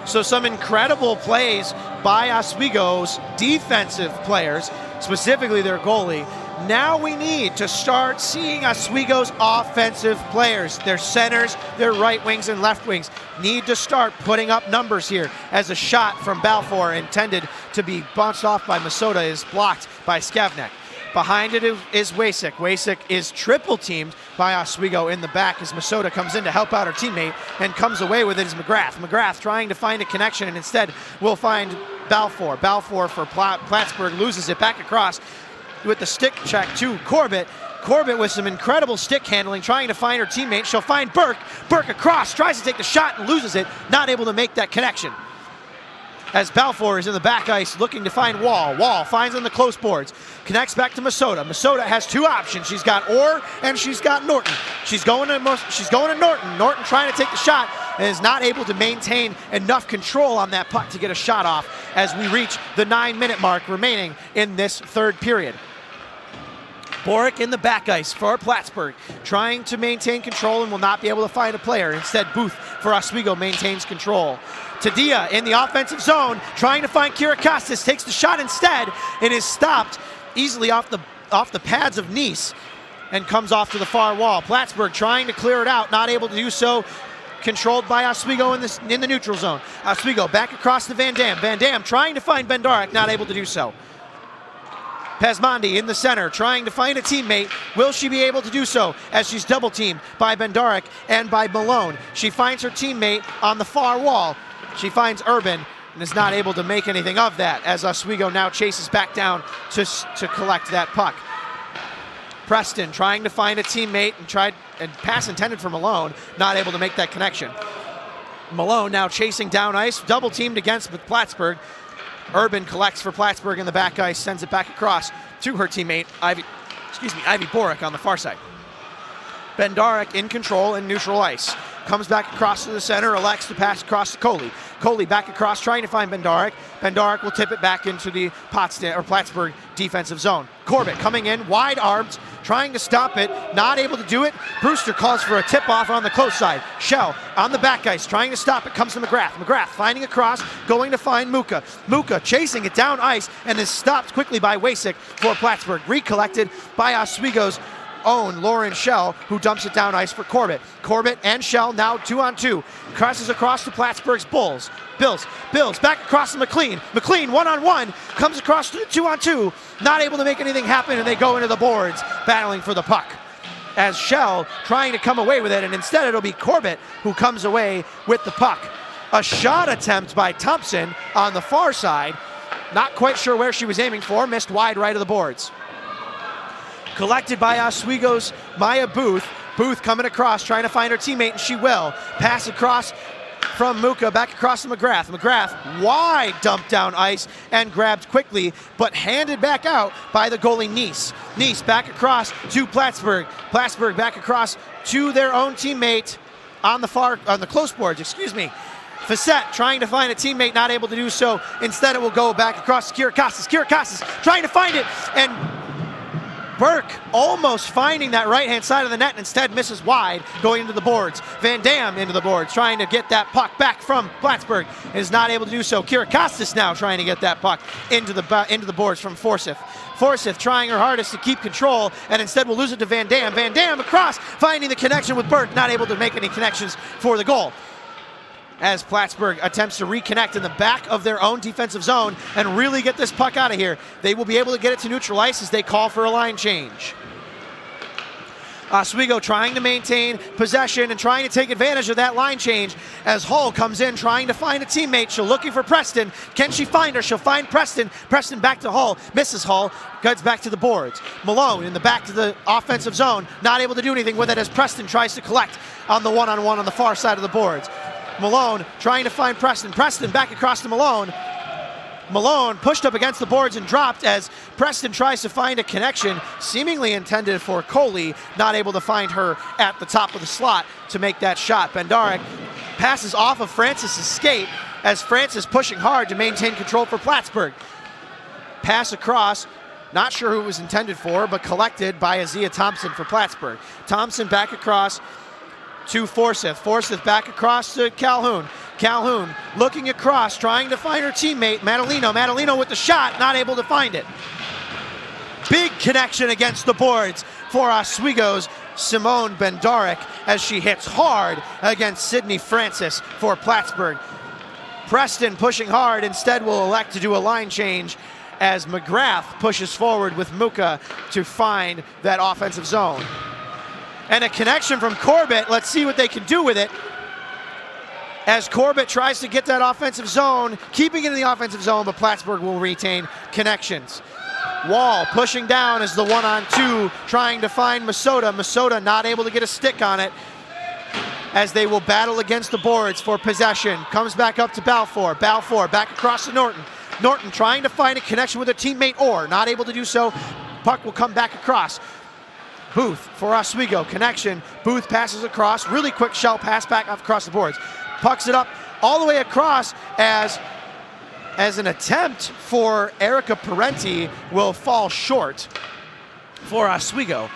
So some incredible plays by Oswego's defensive players, specifically their goalie. Now we need to start seeing Oswego's offensive players, their centers, their right wings and left wings, need to start putting up numbers here as a shot from Balfour intended to be bounced off by Masota is blocked by Skavnak. Behind it is Wasik. Wasik is triple teamed by Oswego in the back as Masota comes in to help out her teammate and comes away with it is McGrath. McGrath trying to find a connection and instead will find Balfour. Balfour for Plattsburgh loses it back across with the stick check to Corbett. Corbett with some incredible stick handling, trying to find her teammate. She'll find Burke. Burke across, tries to take the shot and loses it, not able to make that connection. As Balfour is in the back ice looking to find Wall. Wall finds on the close boards, connects back to Masota. Masota has two options. She's got Orr and she's got Norton. She's going to Norton. Norton trying to take the shot and is not able to maintain enough control on that puck to get a shot off as we reach the 9-minute mark remaining in this third period. Boric in the back ice for Plattsburgh, trying to maintain control and will not be able to find a player. Instead, Booth for Oswego maintains control. Tadia in the offensive zone, trying to find Kira Costas, takes the shot instead and is stopped easily off the pads of Nice and comes off to the far wall. Plattsburgh trying to clear it out, not able to do so. Controlled by Oswego in the neutral zone. Oswego back across to Van Dam. Van Dam trying to find Bendarek, not able to do so. Pesmandi in the center, trying to find a teammate. Will she be able to do so as she's double teamed by Bendarek and by Malone? She finds her teammate on the far wall. She finds Urban and is not able to make anything of that as Oswego now chases back down to collect that puck. Preston trying to find a teammate and pass intended for Malone, not able to make that connection. Malone now chasing down ice, double teamed against Plattsburgh. Urban collects for Plattsburgh in the back ice, sends it back across to her teammate, Ivy Boric on the far side. Bendarek in control in neutral ice. Comes back across to the center, elects to pass across to Coley. Coley back across, trying to find Bendarek. Bendarek will tip it back into the Plattsburgh defensive zone. Corbett coming in, wide arms, trying to stop it, not able to do it. Brewster calls for a tip-off on the close side. Shell on the back ice, trying to stop it, comes to McGrath. McGrath finding across, going to find Muka. Muka chasing it down ice and is stopped quickly by Wasik for Plattsburgh. Recollected by Oswego's own Lauren Shell, who dumps it down ice for Corbett. Corbett and Shell now 2-on-2. Crosses across to Plattsburgh's Bills back across to McLean. McLean 1-on-1, comes across to the 2-on-2, not able to make anything happen, and they go into the boards, battling for the puck. As Shell trying to come away with it, and instead it'll be Corbett who comes away with the puck. A shot attempt by Thompson on the far side. Not quite sure where she was aiming for, missed wide right of the boards. Collected by Oswego's Maya Booth. Booth coming across, trying to find her teammate, and she will. Pass across from Muka, back across to McGrath. McGrath, wide dump down ice and grabbed quickly, but handed back out by the goalie Nice. Nice back across to Plattsburgh. Plattsburgh back across to their own teammate on the close boards, Facette trying to find a teammate, not able to do so. Instead, it will go back across to Kira Costas. Kira Costas trying to find it, and Burke almost finding that right-hand side of the net and instead misses wide, going into the boards. Van Dam into the boards, trying to get that puck back from Plattsburgh, is not able to do so. Kira Costas now trying to get that puck into the boards from Forsyth. Forsyth trying her hardest to keep control, and instead will lose it to Van Dam. Van Dam across, finding the connection with Burke, not able to make any connections for the goal. As Plattsburgh attempts to reconnect in the back of their own defensive zone and really get this puck out of here. They will be able to get it to neutral ice as they call for a line change. Oswego trying to maintain possession and trying to take advantage of that line change as Hull comes in trying to find a teammate. She's looking for Preston. Can she find her? She'll find Preston. Preston back to Hull. Misses Hull. Cuts back to the boards. Malone in the back to the offensive zone. Not able to do anything with it as Preston tries to collect on the one-on-one on the far side of the boards. Malone trying to find Preston. Preston back across to Malone. Malone pushed up against the boards and dropped as Preston tries to find a connection seemingly intended for Coley, not able to find her at the top of the slot to make that shot. Bendarek passes off of Francis's skate as Francis pushing hard to maintain control for Plattsburgh. Pass across, not sure who it was intended for, but collected by Azia Thompson for Plattsburgh. Thompson back across to Forsyth. Forsyth back across to Calhoun. Calhoun looking across, trying to find her teammate, Madalino. Madalino with the shot, not able to find it. Big connection against the boards for Oswego's Simone Bendarek as she hits hard against Sydney Francis for Plattsburgh. Preston pushing hard, instead will elect to do a line change as McGrath pushes forward with Muka to find that offensive zone. And a connection from Corbett. Let's see what they can do with it. As Corbett tries to get that offensive zone, keeping it in the offensive zone, but Plattsburgh will retain connections. Wall pushing down as the 1-on-2, trying to find Masota. Masota not able to get a stick on it as they will battle against the boards for possession. Comes back up to Balfour. Balfour back across to Norton. Norton trying to find a connection with a teammate, or not able to do so. Puck will come back across. Booth for Oswego, connection. Booth passes across, really quick shell pass back off across the boards. Pucks it up all the way across as an attempt for Erica Parenti will fall short for Oswego.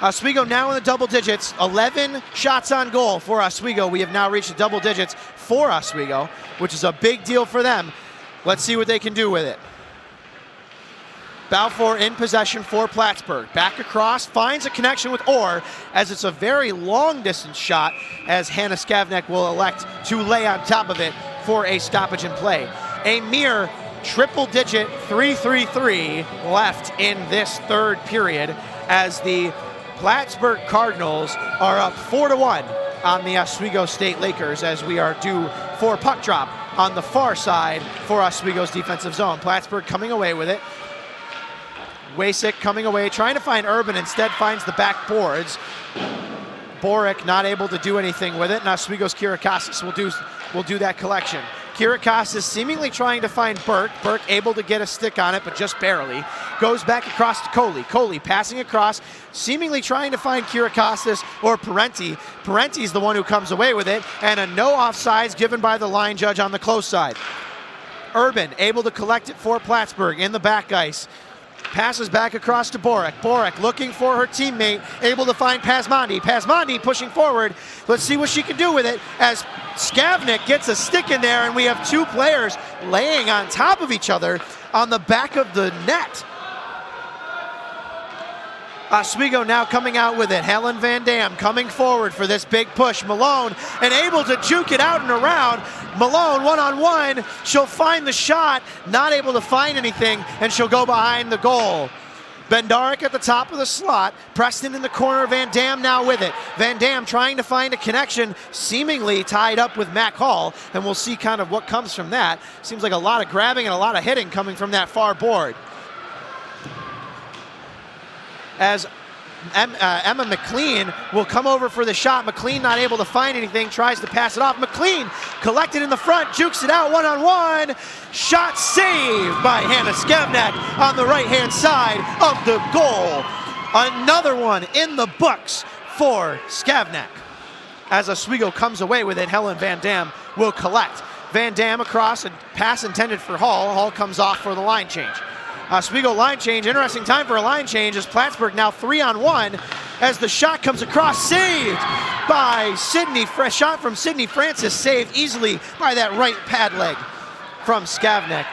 Oswego now in the double digits, 11 shots on goal for Oswego. We have now reached the double digits for Oswego, which is a big deal for them. Let's see what they can do with it. Balfour in possession for Plattsburgh. Back across, finds a connection with Orr as it's a very long distance shot as Hannah Skavnek will elect to lay on top of it for a stoppage in play. A mere triple digit 3-3-3 left in this third period as the Plattsburgh Cardinals are up 4-1 on the Oswego State Lakers as we are due for puck drop on the far side for Oswego's defensive zone. Plattsburgh coming away with it. Wasik coming away, trying to find Urban, instead finds the back boards. Boric not able to do anything with it, and Oswego's Kirikakis will do that collection. Kirikakis seemingly trying to find Burke. Burke able to get a stick on it, but just barely. Goes back across to Coley. Coley passing across, seemingly trying to find Kirikakis or Parenti. Parenti's the one who comes away with it, and a no offsides given by the line judge on the close side. Urban able to collect it for Plattsburgh in the back ice. Passes back across to Boric. Boric looking for her teammate, able to find Pasmondi. Pasmondi pushing forward. Let's see what she can do with it as Skavnek gets a stick in there, and we have two players laying on top of each other on the back of the net. Oswego now coming out with it. Helen Van Dam coming forward for this big push. Malone and able to juke it out and around. Malone one-on-one. She'll find the shot, not able to find anything, and she'll go behind the goal. Bendarek at the top of the slot. Preston in the corner. Van Dam now with it. Van Dam trying to find a connection, seemingly tied up with Mac Hall, and we'll see kind of what comes from that. Seems like a lot of grabbing and a lot of hitting coming from that far board. As Emma McLean will come over for the shot. McLean not able to find anything, tries to pass it off. McLean collected in the front, jukes it out one-on-one. Shot saved by Hannah Skavnek on the right-hand side of the goal. Another one in the books for Skavnek. As Oswego comes away with it, Helen Van Dam will collect. Van Dam across, and pass intended for Hall. Hall comes off for the line change. Oswego line change, interesting time for a line change as Plattsburgh now 3-on-1 as the shot comes across, saved by Sydney. Fresh shot from Sydney Francis, saved easily by that right pad leg from Skavnek.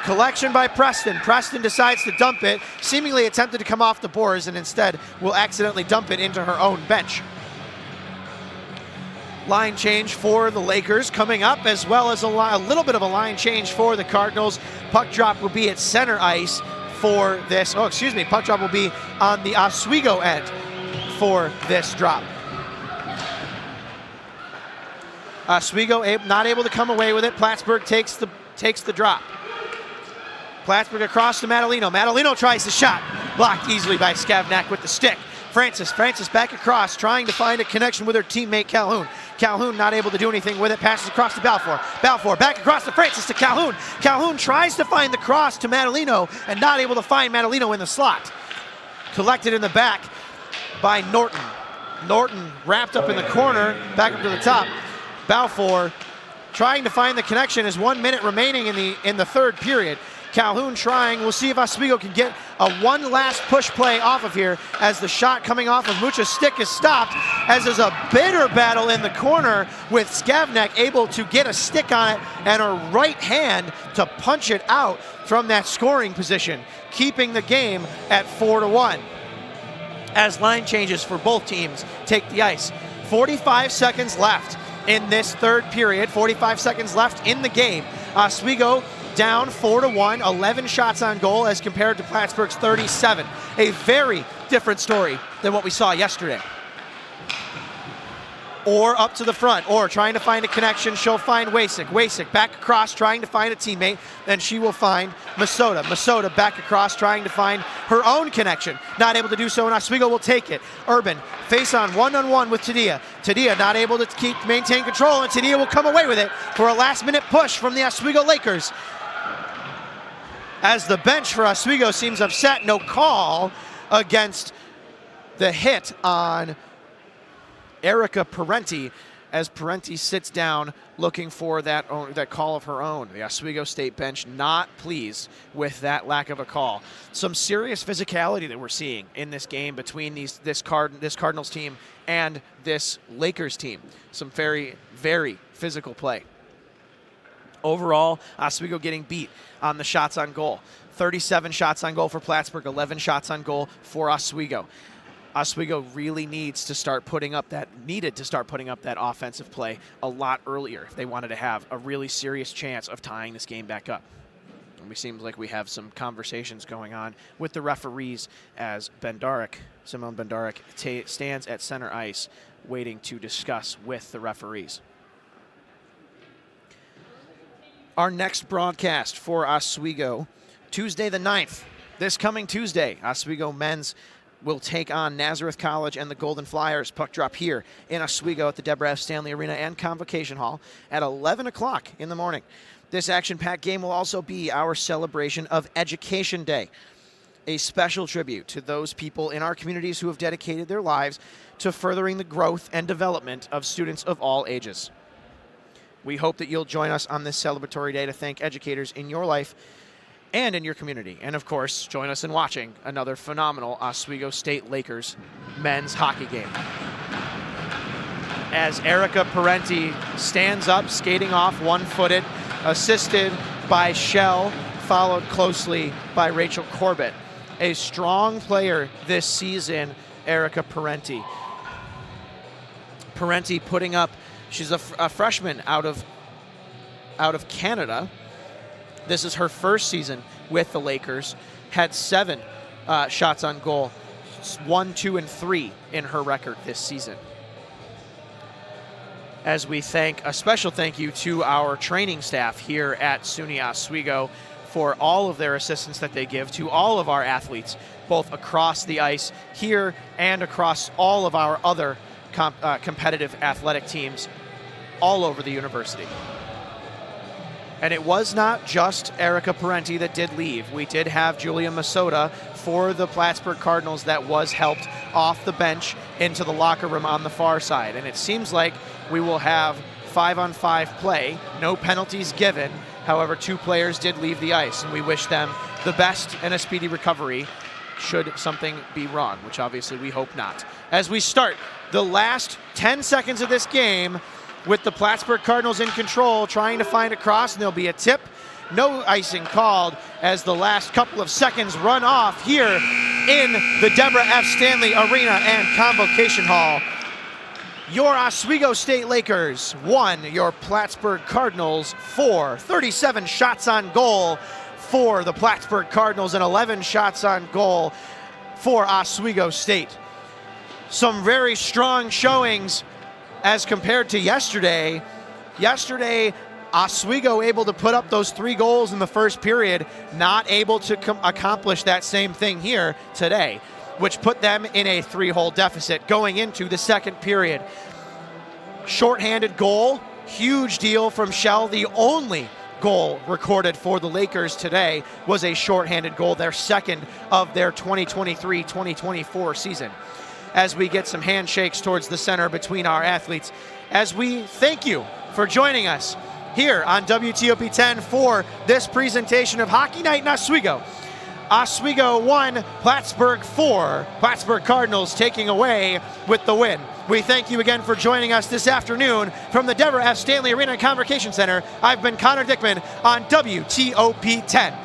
Collection by Preston. Preston decides to dump it, seemingly attempted to come off the boards and instead will accidentally dump it into her own bench. Line change for the Lakers coming up, as well as a little bit of a line change for the Cardinals. Puck drop will be at center ice for this. Puck drop will be on the Oswego end for this drop. Oswego not able to come away with it. Plattsburgh takes the drop. Plattsburgh across to Madalino. Madalino tries the shot. Blocked easily by Skavnak with the stick. Francis back across, trying to find a connection with her teammate Calhoun. Calhoun not able to do anything with it. Passes across to Balfour. Balfour back across to Francis to Calhoun. Calhoun tries to find the cross to Madalino and not able to find Madalino in the slot. Collected in the back by Norton. Norton wrapped up in the corner, back up to the top. Balfour trying to find the connection as 1 minute remaining in the third period. Calhoun trying. We'll see if Oswego can get a one last push play off of here as the shot coming off of Mucha's stick is stopped, as there's a bitter battle in the corner with Skavnak able to get a stick on it and her right hand to punch it out from that scoring position, keeping the game at 4-1. As line changes for both teams take the ice. 45 seconds left in this third period, 45 seconds left in the game. Oswego down 4-1, 11 shots on goal as compared to Plattsburgh's 37. A very different story than what we saw yesterday. Or up to the front, or trying to find a connection, she'll find Wasik. Wasik back across, trying to find a teammate, then she will find Masota. Masota back across, trying to find her own connection. Not able to do so, and Oswego will take it. Urban, face on one-on-one with Tadia. Tadia not able to maintain control, and Tadia will come away with it for a last-minute push from the Oswego Lakers. As the bench for Oswego seems upset, no call against the hit on Erica Parenti, as Parenti sits down looking for that call of her own. The Oswego State bench not pleased with that lack of a call. Some serious physicality that we're seeing in this game between this Cardinals team and this Lakers team. Some very, very physical play. Overall, Oswego getting beat on the shots on goal. 37 shots on goal for Plattsburgh, 11 shots on goal for Oswego. Oswego really needed to start putting up that offensive play a lot earlier if they wanted to have a really serious chance of tying this game back up. And it seems like we have some conversations going on with the referees as Simone Bendarek stands at center ice waiting to discuss with the referees. Our next broadcast for Oswego, Tuesday the 9th. This coming Tuesday, Oswego men's will take on Nazareth College and the Golden Flyers. Puck drop here in Oswego at the Deborah F. Stanley Arena and Convocation Hall at 11 o'clock in the morning. This action-packed game will also be our celebration of Education Day, a special tribute to those people in our communities who have dedicated their lives to furthering the growth and development of students of all ages. We hope that you'll join us on this celebratory day to thank educators in your life and in your community. And of course, join us in watching another phenomenal Oswego State Lakers men's hockey game. As Erica Parenti stands up, skating off one-footed, assisted by Shell, followed closely by Rachel Corbett. A strong player this season, Erica Parenti. Parenti putting up, she's a freshman out of Canada. This is her first season with the Lakers. Had 7 shots on goal, 1, 2, and 3 in her record this season. As we a special thank you to our training staff here at SUNY Oswego for all of their assistance that they give to all of our athletes, both across the ice here and across all of our other competitive athletic teams all over the university. And it was not just Erica Parenti that did leave. We did have Julia Masota for the Plattsburgh Cardinals that was helped off the bench into the locker room on the far side. And it seems like we will have 5-on-5 play, no penalties given. However, 2 players did leave the ice, and we wish them the best and a speedy recovery should something be wrong, which obviously we hope not. As we start the last 10 seconds of this game, with the Plattsburgh Cardinals in control, trying to find a cross, and there'll be a tip. No icing called as the last couple of seconds run off here in the Deborah F. Stanley Arena and Convocation Hall. Your Oswego State Lakers 1, your Plattsburgh Cardinals 4. 37 shots on goal for the Plattsburgh Cardinals and 11 shots on goal for Oswego State. some very strong showings as compared to yesterday. Yesterday, Oswego able to put up those 3 goals in the first period, not able to accomplish that same thing here today, which put them in a 3-goal deficit going into the second period. Shorthanded goal, huge deal from Shell. The only goal recorded for the Lakers today was a shorthanded goal, their second of their 2023-2024 season. As we get some handshakes towards the center between our athletes, as we thank you for joining us here on WTOP 10 for this presentation of Hockey Night in Oswego. Oswego 1, Plattsburgh 4. Plattsburgh Cardinals taking away with the win. We thank you again for joining us this afternoon from the Deborah F. Stanley Arena and Convocation Center. I've been Connor Dickman on WTOP 10.